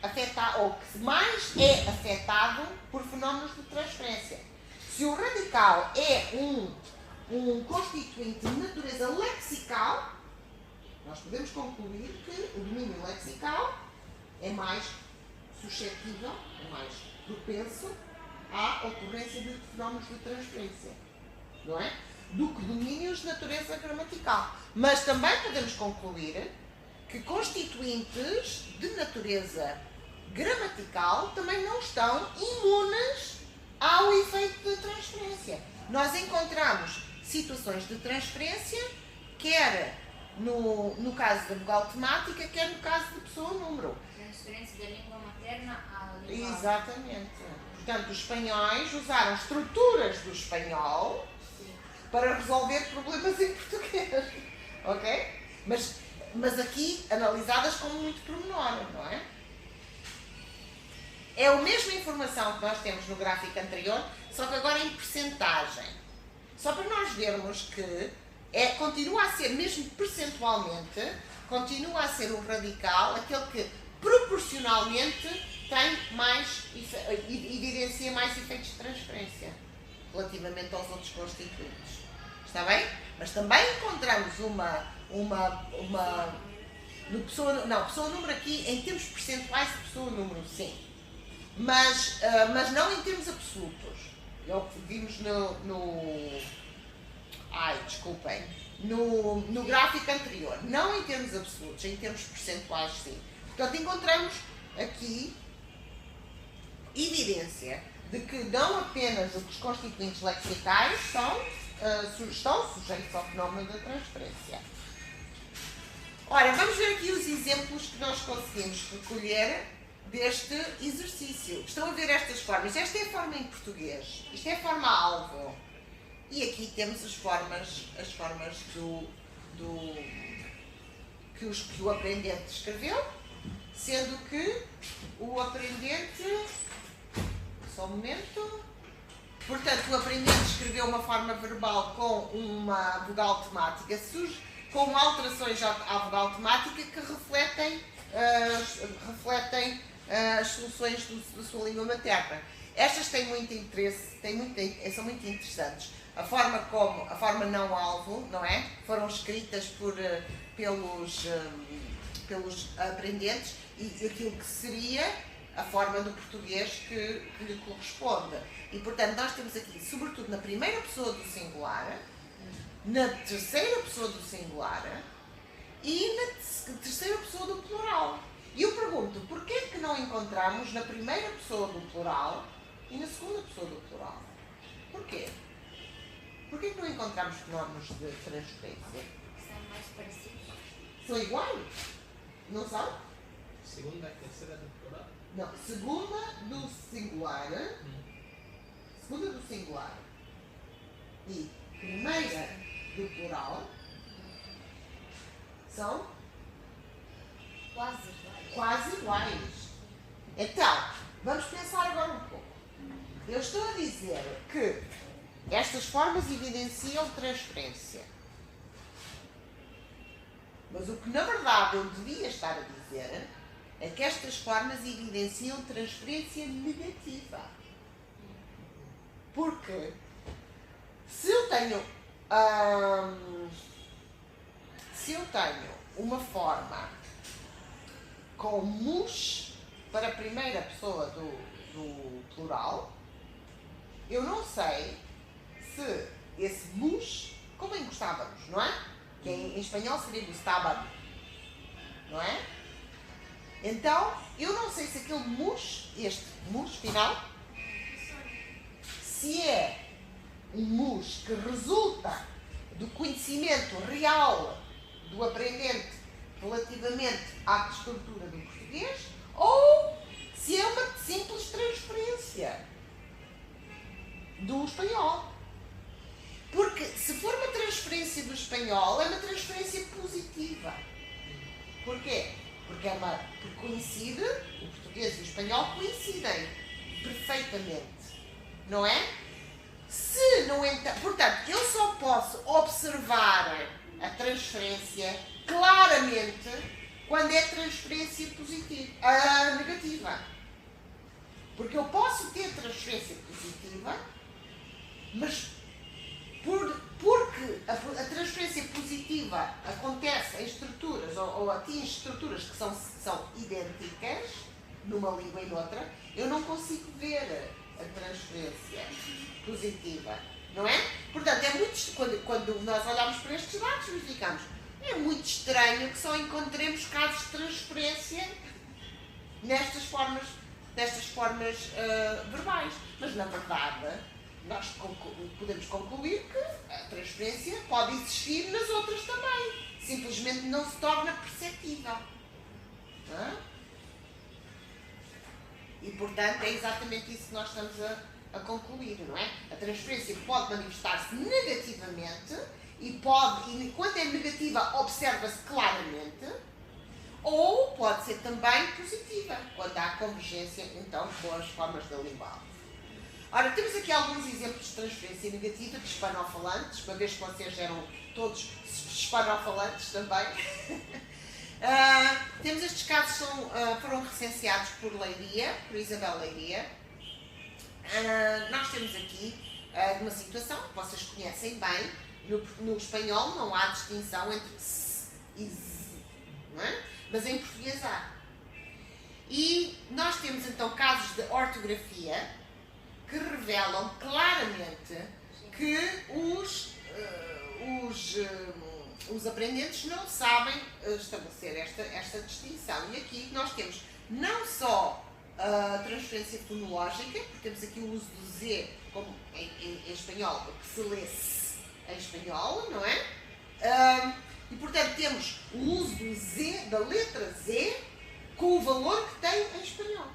afetado, ou que mais é afetado por fenómenos de transferência. Se o radical é um constituinte de natureza lexical, nós podemos concluir que o domínio lexical é mais suscetível, é mais propenso à ocorrência de fenómenos de transferência, não é? Do que domínios de natureza gramatical. Mas também podemos concluir que constituintes de natureza gramatical também não estão imunes ao efeito de transferência. Nós encontramos situações de transferência, quer no caso da vogal temática, quer no caso de pessoa-número. Transferência da língua materna à língua... Exatamente. Portanto, os espanhóis usaram estruturas do espanhol para resolver problemas em português. Ok? Mas aqui analisadas com muito pormenor, não é? É a mesma informação que nós temos no gráfico anterior, só que agora em percentagem. Só para nós vermos que continua a ser, mesmo percentualmente, continua a ser o radical aquele que proporcionalmente tem mais, evidencia mais efeitos de transferência relativamente aos outros constituintes. Está bem? Mas também encontramos pessoa número aqui em termos percentuais de pessoa número, sim. Mas não em termos absolutos. É o que vimos no gráfico anterior. Não em termos absolutos, em termos percentuais, sim. Portanto, encontramos aqui evidência de que não apenas os constituintes lexicais estão sujeitos ao fenómeno da transferência. Ora, vamos ver aqui os exemplos que nós conseguimos recolher deste exercício. Estão a ver estas formas. Esta é a forma em português. Isto é a forma alvo. E aqui temos as formas que o aprendente escreveu, sendo que o aprendente... Só um momento... Portanto, o aprendente escreveu uma forma verbal com uma vogal temática, com alterações à vogal temática que refletem as soluções da sua língua materna. Estas têm muito interesse, são muito interessantes. A forma não alvo, não é? Foram escritas pelos aprendentes e aquilo que seria a forma do português que lhe corresponde. E, portanto, nós temos aqui, sobretudo na primeira pessoa do singular, na terceira pessoa do singular e na terceira pessoa do plural. E eu pergunto, porquê que não encontramos na primeira pessoa do plural e na segunda pessoa do plural? Porquê? Porquê que não encontramos fenómenos de transferência? São mais parecidos. São iguais. Não são? Segunda e terceira temporada. Não, segunda do singular. Segunda do singular. E primeira do plural. São Quase iguais. quase iguais. Então, vamos pensar agora um pouco. Eu estou a dizer que estas formas evidenciam transferência. Mas o que na verdade eu devia estar a dizer é que estas formas evidenciam transferência negativa. Porque se eu tenho uma forma com mus para a primeira pessoa do plural, eu não sei se esse mus, como em gostávamos, não é? Que em espanhol seria gustaba, não é? Então, eu não sei se aquele mus, este mus final, se é um mus que resulta do conhecimento real do aprendente relativamente à estrutura do português, ou se é uma simples transferência do espanhol. Porque se for uma transferência do espanhol, é uma transferência positiva. Porquê? Porque coincide, o português e o espanhol coincidem perfeitamente. Não é? Se não entra, portanto, eu só posso observar a transferência claramente quando é transferência positiva, negativa. Porque eu posso ter transferência positiva, mas porque a transferência positiva acontece em estruturas ou atinge estruturas que são idênticas numa língua e noutra, eu não consigo ver a transferência positiva, não é? Portanto, é muito, quando nós olhamos para estes dados, verificamos, é muito estranho que só encontremos casos de transferência nestas formas verbais. Mas, na verdade, nós podemos concluir que a transferência pode existir nas outras também. Simplesmente não se torna perceptível. Não é? E, portanto, é exatamente isso que nós estamos a concluir, não é? A transferência pode manifestar-se negativamente e quando é negativa, observa-se claramente, ou pode ser também positiva, quando há convergência, então, com as formas da língua. Ora, temos aqui alguns exemplos de transferência negativa de hispanofalantes, uma vez que vocês eram todos hispanofalantes também. Temos estes casos foram recenseados por Isabel Leiria. Nós temos aqui uma situação que vocês conhecem bem. No espanhol não há distinção entre s e z, não é? Mas em português há. E nós temos então casos de ortografia que revelam claramente que os aprendentes não sabem estabelecer esta distinção. E aqui nós temos não só a transferência fonológica, porque temos aqui o uso do Z como em espanhol, que se lê -se em espanhol, não é? E portanto temos o uso do Z, da letra Z, com o valor que tem em espanhol,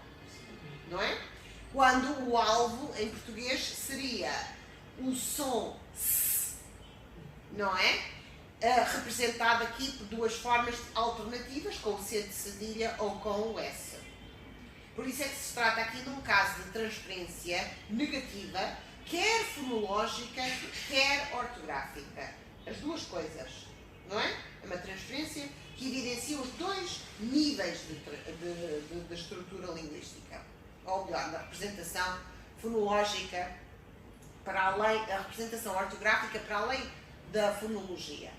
não é? Quando o alvo em português seria o som S, não é? Representado aqui por duas formas alternativas, com o C de cedilha ou com o S. Por isso é que se trata aqui de um caso de transferência negativa, quer fonológica, quer ortográfica. As duas coisas, não é? É uma transferência que evidencia os dois níveis de estrutura linguística. Ou melhor, da representação fonológica para além, da representação ortográfica para além da fonologia.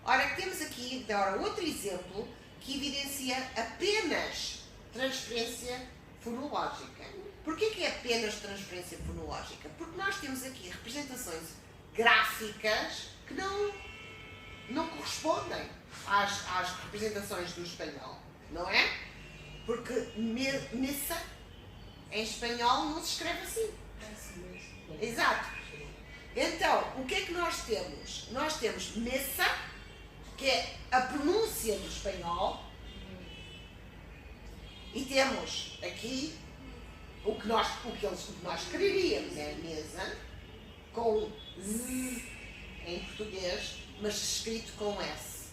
Ora, temos aqui agora outro exemplo que evidencia apenas transferência fonológica. Porquê que é apenas transferência fonológica? Porque nós temos aqui representações gráficas que não correspondem às representações do espanhol, não é? Porque missa em espanhol não se escreve assim. Exato. Então, o que é que nós temos? Nós temos mesa, que é a pronúncia do espanhol, E temos aqui o que nós quereríamos, é a mesa, com Z em português, mas escrito com S.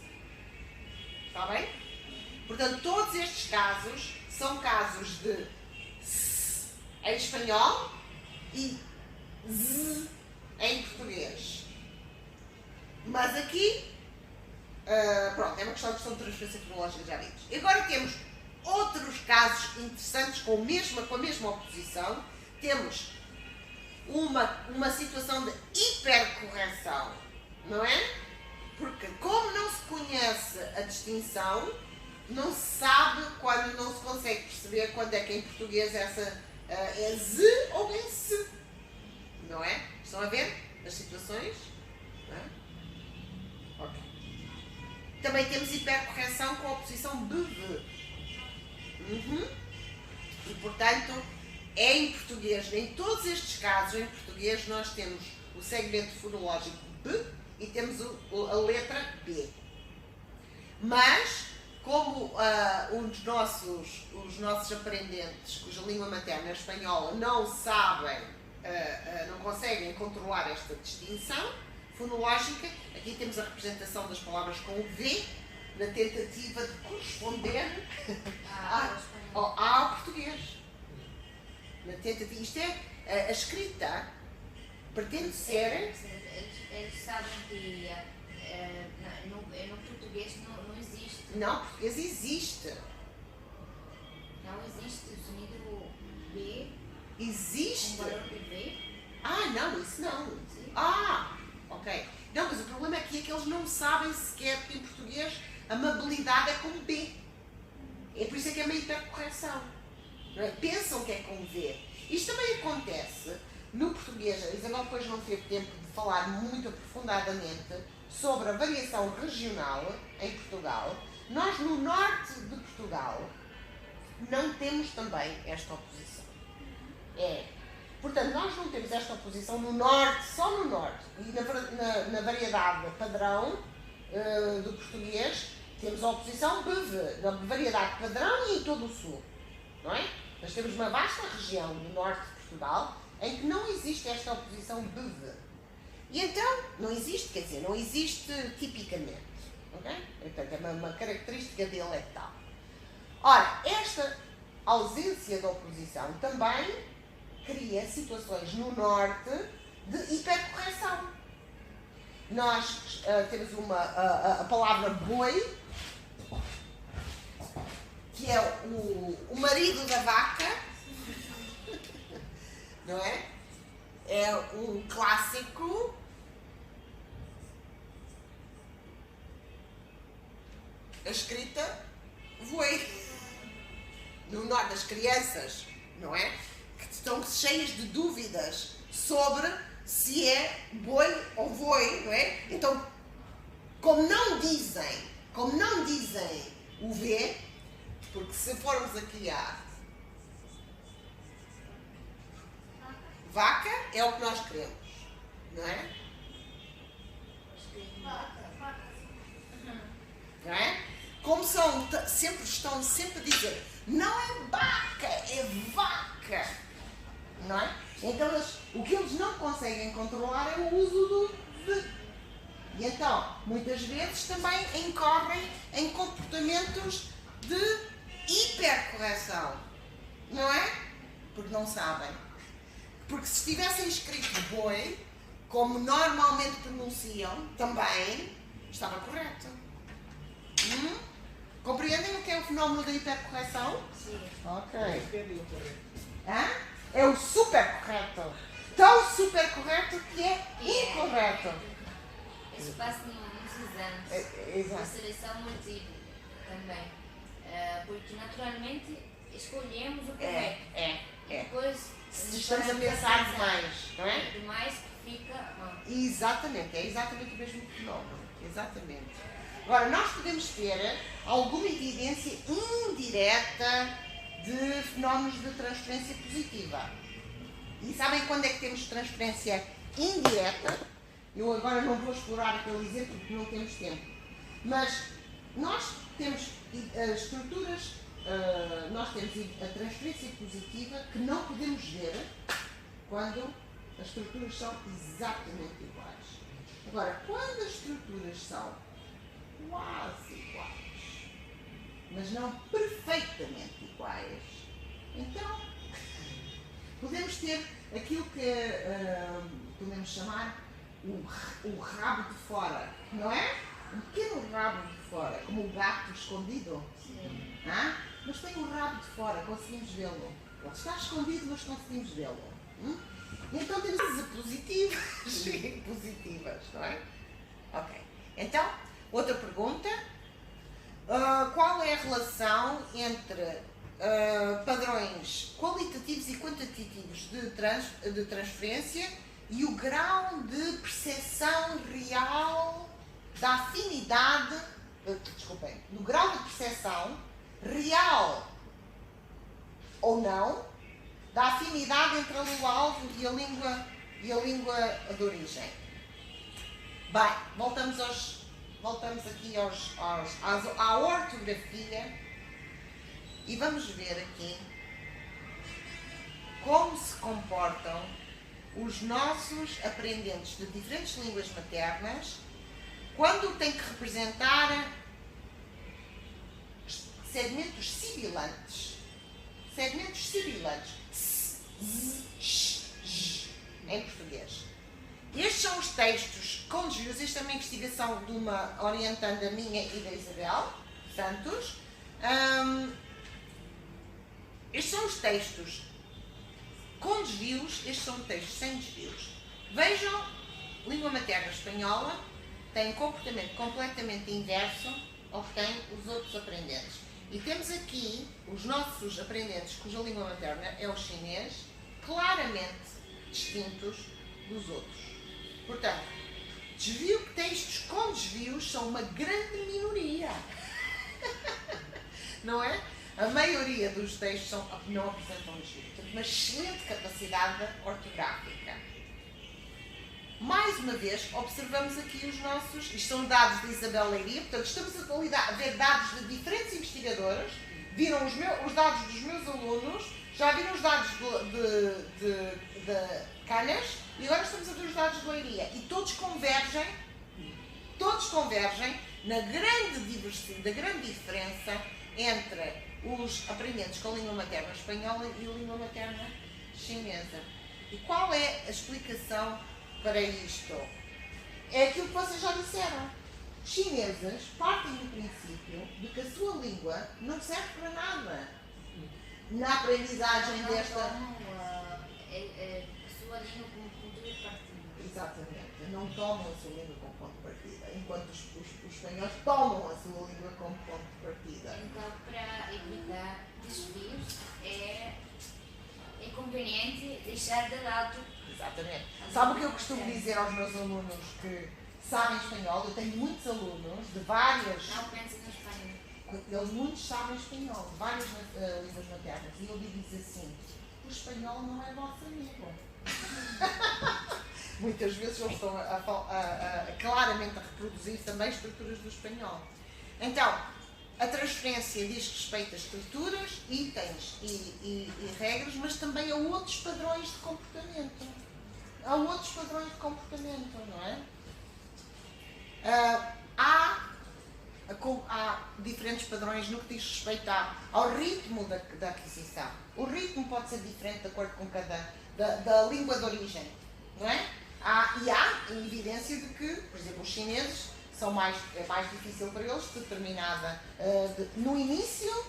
Está bem? Portanto, todos estes casos são casos de S em espanhol e Z em português. Mas aqui, pronto, é uma questão de transferência fonológica, já vimos. E agora temos outros casos interessantes com a mesma oposição. Temos uma situação de hipercorreção, não é? Porque como não se conhece a distinção, não se sabe quando, não se consegue perceber quando é que em português essa é Z ou é S. Não é? Estão a ver as situações? Não é? Ok. Também temos hipercorreção com a oposição BV. E portanto, é em português, em todos estes casos, em português, nós temos o segmento fonológico B e temos a letra B. Mas, como os nossos aprendentes, cuja língua materna é espanhola, não sabem, não conseguem controlar esta distinção fonológica, aqui temos a representação das palavras com o V, na tentativa de corresponder ao português. Na tentativa, isto é a escrita, pretende ser. Eles sabem que no português não existe. Não, português existe. Não existe o sonido B. Existe. Com valor de B. Não, isso não. Sim. Ok. Não, mas o problema aqui é que eles não sabem sequer que em português a amabilidade é com B. É por isso é que é uma hipercorreção. Não é? Pensam que é com V. Isto também acontece no português. A Isabel depois não teve tempo de falar muito aprofundadamente sobre a variação regional em Portugal. Nós, no norte de Portugal, não temos também esta oposição. Portanto, nós não temos esta oposição no norte, só no norte. E na variedade padrão do português, temos a oposição BV, na variedade padrão e em todo o sul. Não é? Nós temos uma vasta região do norte de Portugal em que não existe esta oposição BV. E então, não existe, quer dizer, não existe tipicamente. Okay? Portanto, é uma característica dialectal. Ora, esta ausência de oposição também cria situações no norte de hipercorreção. Nós temos a palavra boi, que é o marido da vaca, não é? É um clássico. A escrita voe. No norte das crianças, não é? Que estão cheias de dúvidas sobre se é boi ou voi, não é? Então, como não dizem o V, porque se formos aqui a vaca é o que nós queremos, não é? Não é? Como estão sempre a dizer, não é vaca, é vaca, não é? Então o que eles não conseguem controlar é o uso do V. E então, muitas vezes também incorrem em comportamentos de hipercorreção, não é? Porque não sabem. Porque se tivessem escrito boi, como normalmente pronunciam, também estava correto. Compreendem o que é o fenómeno da hipercorreção? Sim. Ok. Hã? É o supercorreto. Tão supercorreto que é incorreto. Isso passa nos exames. Exato. A seleção múltipla também. Porque naturalmente escolhemos o correto. Depois Estamos a pensar demais, não é? Demais fica mal. Exatamente, é exatamente o mesmo fenómeno. Exatamente. Agora, nós podemos ter alguma evidência indireta de fenómenos de transferência positiva. E sabem quando é que temos transferência indireta? Eu agora não vou explorar aquele exemplo porque não temos tempo. Mas nós temos estruturas nós temos a transferência positiva que não podemos ver quando as estruturas são exatamente iguais. Agora, quando as estruturas são quase iguais, mas não perfeitamente iguais, então podemos ter aquilo que podemos chamar o rabo de fora, não é? Um pequeno rabo de fora, como o gato escondido. Ah? Mas tem o rabo de fora, conseguimos vê-lo. Ele está escondido, mas conseguimos vê-lo. Então temos coisas positivas e positivas, não é? Ok. Então, outra pergunta. Qual é a relação entre padrões qualitativos e quantitativos de transferência e o grau de percepção real da afinidade, desculpem, do grau de percepção real ou não da afinidade entre a língua-alvo e a língua de origem? Bem, voltamos aqui à ortografia e vamos ver aqui como se comportam os nossos aprendentes de diferentes línguas maternas quando têm que representar segmentos sibilantes. Segmentos sibilantes. S, z, sh, j, em português. Estes são os textos com desvios. Esta é uma investigação de uma orientanda minha e da Isabel Santos. Estes são os textos com desvios, estes são textos sem desvios. Vejam, língua materna espanhola tem um comportamento completamente inverso ao que têm os outros aprendentes. E temos aqui os nossos aprendentes cuja língua materna é o chinês, claramente distintos dos outros. Portanto, textos com desvios são uma grande minoria. Não é? A maioria dos textos não apresentam desvios. Portanto, uma excelente capacidade ortográfica. Mais uma vez, observamos aqui os nossos, isto são dados de Isabel Leiria, portanto estamos a ver dados de diferentes investigadoras, viram os dados dos meus alunos, já viram os dados de Canas e agora estamos a ver os dados de Leiria e todos convergem na grande diferença entre os aprendentes com a língua materna espanhola e a língua materna chinesa. E qual é a explicação para isto? É aquilo que vocês já disseram. Os chineses partem do princípio de que a sua língua não serve para nada na aprendizagem desta... a sua língua como ponto de partida. Exatamente. Não tomam a sua língua como ponto de partida, enquanto os espanhóis tomam a sua língua como ponto de partida. Então, para evitar desvios, é conveniente deixar de lado. Exatamente. Sabe o que eu costumo dizer aos meus alunos que sabem espanhol? Eu tenho muitos alunos de várias... Não pensem no espanhol. Eles muitos sabem espanhol, de várias línguas maternas. E eu digo-lhes assim, o espanhol não é vosso amigo. Muitas vezes eles estão claramente a reproduzir também estruturas do espanhol. Então, a transferência diz respeito a estruturas, itens e regras, mas também a outros padrões de comportamento. Há outros padrões de comportamento, não é? Há diferentes padrões no que diz respeito ao ritmo da aquisição. O ritmo pode ser diferente de acordo com da língua de origem, não é? E há evidência de que, por exemplo, os chineses é mais difícil para eles, no início,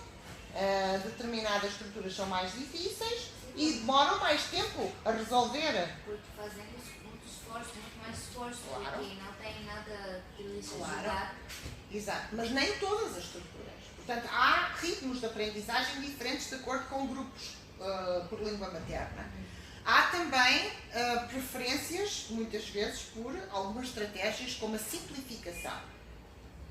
determinadas estruturas são mais difíceis e demoram mais tempo a resolver. Porque fazemos muito mais esforço, Claro. porque não tem nada que lhes Claro. ajudar. Exato, mas nem todas as estruturas. Portanto, há ritmos de aprendizagem diferentes de acordo com grupos por língua materna. Há também preferências, muitas vezes, por algumas estratégias como a simplificação.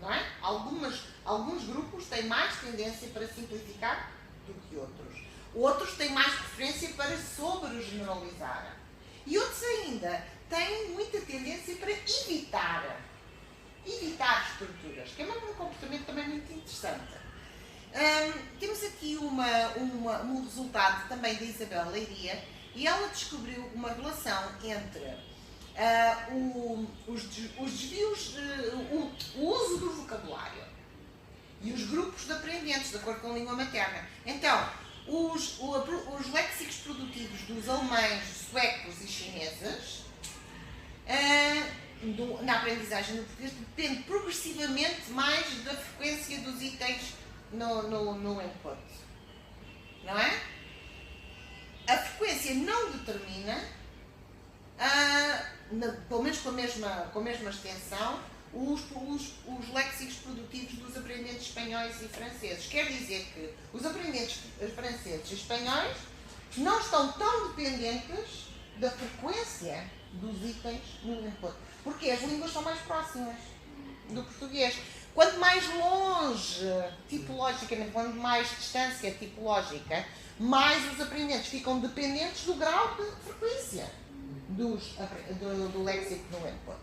Não é? Alguns grupos têm mais tendência para simplificar do que outros. Outros têm mais preferência para sobre-generalizar. E outros ainda têm muita tendência para evitar estruturas, que é um comportamento também muito interessante. Temos aqui um resultado também da Isabel Leiria, e ela descobriu uma relação entre os desvios, o uso do vocabulário e os grupos de aprendentes, de acordo com a língua materna. Então, os léxicos produtivos dos alemães, suecos e chineses, na aprendizagem do português, depende progressivamente mais da frequência dos itens no input. Não é? A frequência não determina, pelo menos com a mesma extensão, os léxicos produtivos dos aprendentes espanhóis e franceses. Quer dizer que os aprendentes franceses e espanhóis não estão tão dependentes da frequência dos itens no input, porque as línguas são mais próximas do português. Quanto mais longe, tipologicamente, quanto mais distância tipológica, mais os aprendentes ficam dependentes do grau de frequência do léxico no input.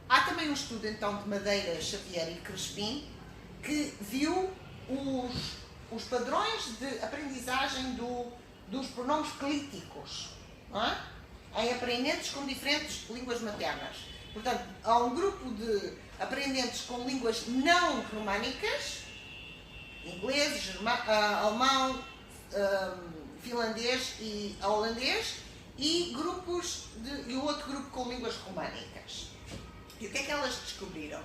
Há também um estudo então de Madeira, Xavier e Crespin que viu os padrões de aprendizagem dos pronomes clíticos, não é? Em aprendentes com diferentes línguas maternas. Portanto, há um grupo de aprendentes com línguas não românicas, inglês, alemão, finlandês e holandês, e o outro grupo com línguas românicas. E o que é que elas descobriram?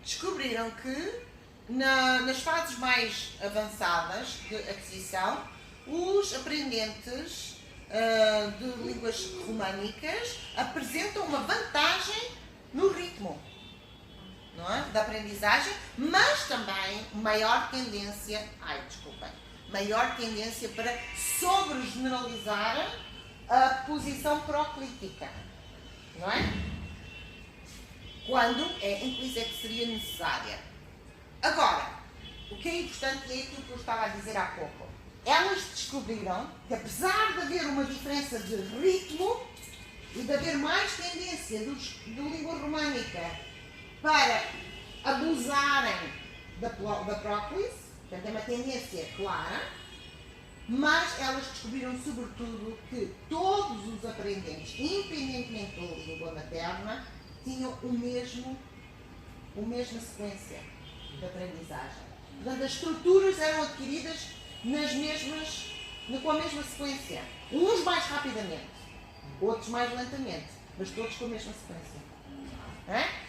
Descobriram que nas fases mais avançadas de aquisição, os aprendentes de línguas românicas apresentam uma vantagem no ritmo, não é? Da aprendizagem, mas também maior tendência para sobregeneralizar a posição proclítica, não é? Quando isso é que seria necessária. Agora, o que é importante é aquilo que eu estava a dizer há pouco. Elas descobriram que, apesar de haver uma diferença de ritmo e de haver mais tendência da língua românica para abusarem da próclise, portanto é uma tendência clara, mas elas descobriram sobretudo que todos os aprendentes, independentemente da língua materna, tinham a mesma sequência de aprendizagem. Portanto, as estruturas eram adquiridas com a mesma sequência. Uns mais rapidamente, outros mais lentamente, mas todos com a mesma sequência.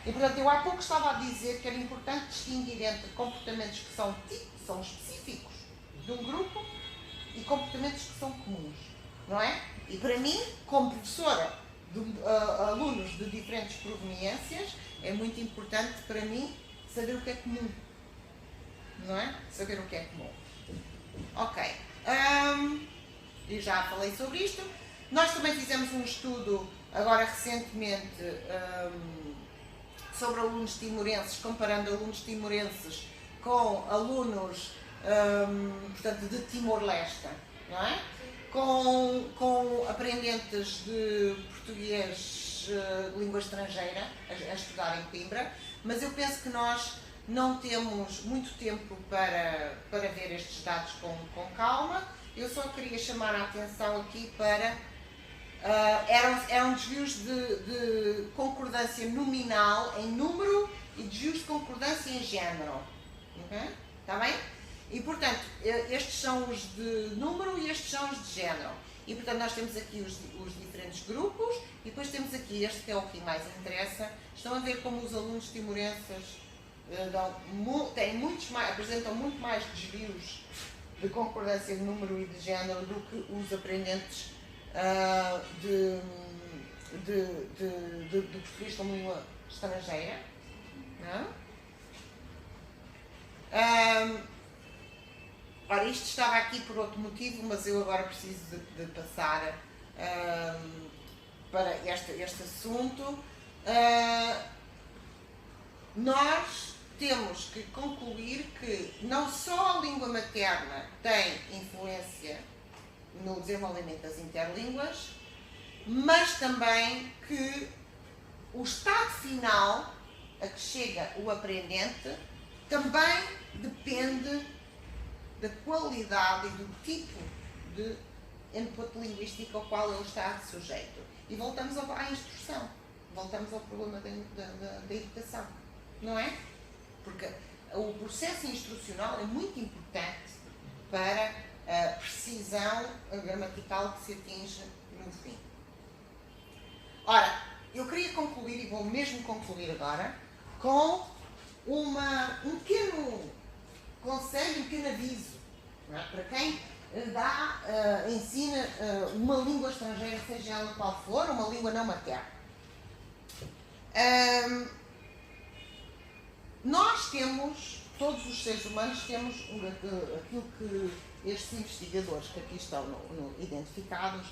E, portanto, eu há pouco estava a dizer que era importante distinguir entre comportamentos que são específicos de um grupo e comportamentos que são comuns. Não é? E para mim, como professora de alunos de diferentes proveniências, é muito importante para mim saber o que é comum. Não é? Saber o que é comum. Ok. Eu já falei sobre isto. Nós também fizemos um estudo, agora recentemente, sobre alunos timorenses, comparando alunos timorenses com alunos, portanto, de Timor-Leste, não é? Com aprendentes de português, língua estrangeira, a estudar em Coimbra, mas eu penso que nós não temos muito tempo para ver estes dados com calma. Eu só queria chamar a atenção aqui para... eram desvios de concordância nominal em número e desvios de concordância em género. Okay? Está bem? E, portanto, estes são os de número e estes são os de género. E, portanto, nós temos aqui os diferentes grupos e depois temos aqui este que é o que mais interessa. Estão a ver como os alunos timorenses apresentam muito mais desvios de concordância de número e de género do que os aprendentes de português como língua estrangeira. Não? Ora, isto estava aqui por outro motivo, mas eu agora preciso de passar para este assunto. Nós temos que concluir que não só a língua materna tem influência no desenvolvimento das interlínguas, mas também que o estado final a que chega o aprendente também depende da qualidade e do tipo de input linguístico ao qual ele está sujeito. E voltamos à instrução, voltamos ao problema da educação, não é? Porque o processo instrucional é muito importante para a precisão gramatical que se atinge no fim. Ora, eu queria concluir, e vou mesmo concluir agora, com um pequeno conselho, um pequeno aviso, não é? Para quem ensina uma língua estrangeira, seja ela qual for, uma língua não materna. Nós temos, todos os seres humanos temos aquilo que estes investigadores que aqui estão identificados,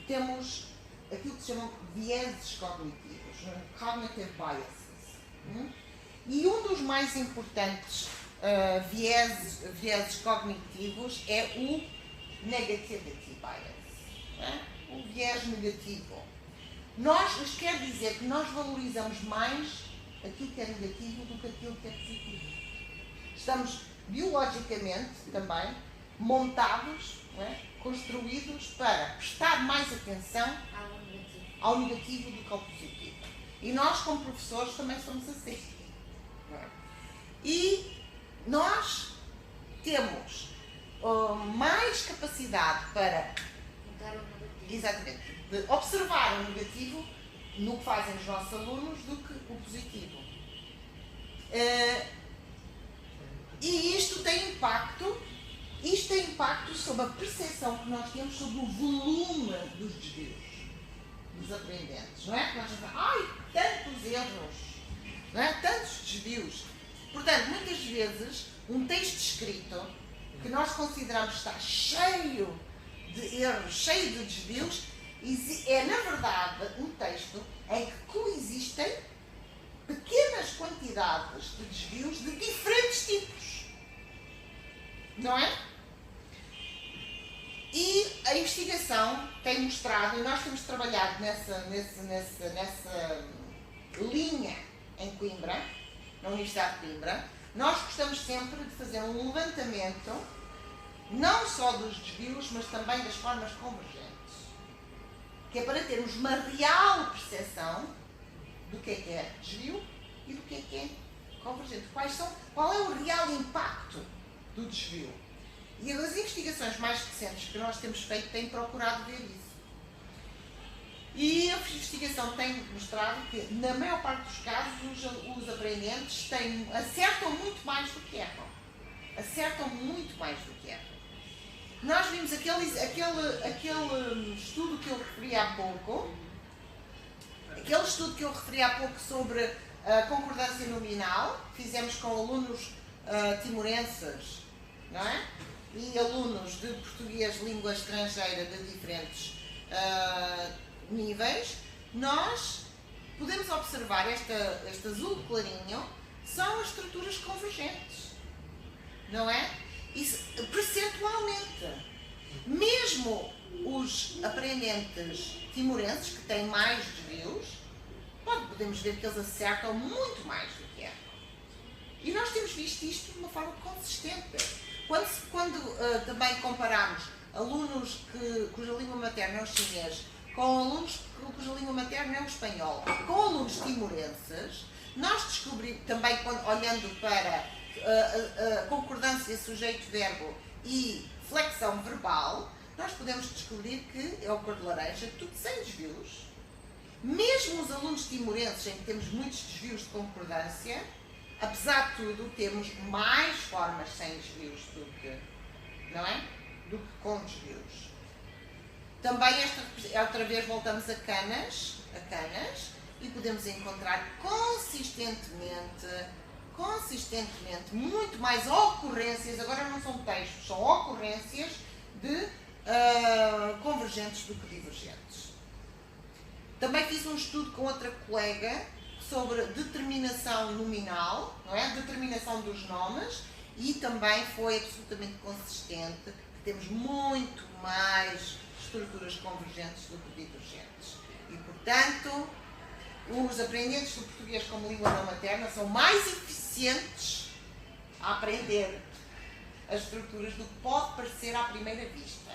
temos aquilo que se chamam vieses cognitivos, cognitive biases. E um dos mais importantes vieses cognitivos é o negativity bias, o viés negativo. Isto quer dizer que nós valorizamos mais aquilo que é negativo do que aquilo que é positivo. Estamos biologicamente também montados, construídos para prestar mais atenção ao negativo do que ao positivo. E nós, como professores, também somos assim. E nós temos mais capacidade para exatamente, de observar o negativo no que fazem os nossos alunos do que o positivo. E isto tem impacto sobre a percepção que nós temos sobre o volume dos desvios dos aprendentes, não é? Que nós dizemos, tantos erros, não é? Tantos desvios. Portanto, muitas vezes, um texto escrito que nós consideramos estar cheio de erros, cheio de desvios, é, na verdade, um texto em que coexistem pequenas quantidades de desvios de diferentes tipos. Não é? E a investigação tem mostrado, e nós temos trabalhado nessa linha em Coimbra, na Universidade de Coimbra, nós gostamos sempre de fazer um levantamento, não só dos desvios, mas também das formas convergentes. Que é para termos uma real percepção do que é desvio e do que é convergente. Qual é o real impacto do desvio? E as investigações mais recentes que nós temos feito têm procurado ver isso. E a investigação tem mostrado que, na maior parte dos casos, os aprendentes acertam muito mais do que erram. Acertam muito mais do que erram. Nós vimos aquele estudo que eu referi há pouco, sobre a concordância nominal, que fizemos com alunos timorenses, não é? E alunos de português, língua estrangeira de diferentes níveis. Nós podemos observar este azul clarinho, são as estruturas convergentes, não é? Isso, percentualmente, mesmo os aprendentes timorenses, que têm mais desvios, podemos ver que eles acertam muito mais do que erram. E nós temos visto isto de uma forma consistente. Quando também comparamos alunos cuja língua materna é o chinês com alunos cuja língua materna é o espanhol, com alunos timorenses, nós descobrimos também, olhando para concordância sujeito-verbo e flexão verbal, nós podemos descobrir que é o cor de laranja, tudo sem desvios. Mesmo os alunos timorenses, em que temos muitos desvios de concordância, apesar de tudo, temos mais formas sem desvios do que com desvios. Também, outra vez, voltamos a Canas, e podemos encontrar consistentemente muito mais ocorrências, agora não são textos, são ocorrências de convergentes do que divergentes. Também fiz um estudo com outra colega sobre determinação nominal, não é? Determinação dos nomes, e também foi absolutamente consistente que temos muito mais estruturas convergentes do que divergentes. E, portanto, os aprendentes do português como língua não materna são mais eficientes a aprender as estruturas do que pode parecer à primeira vista.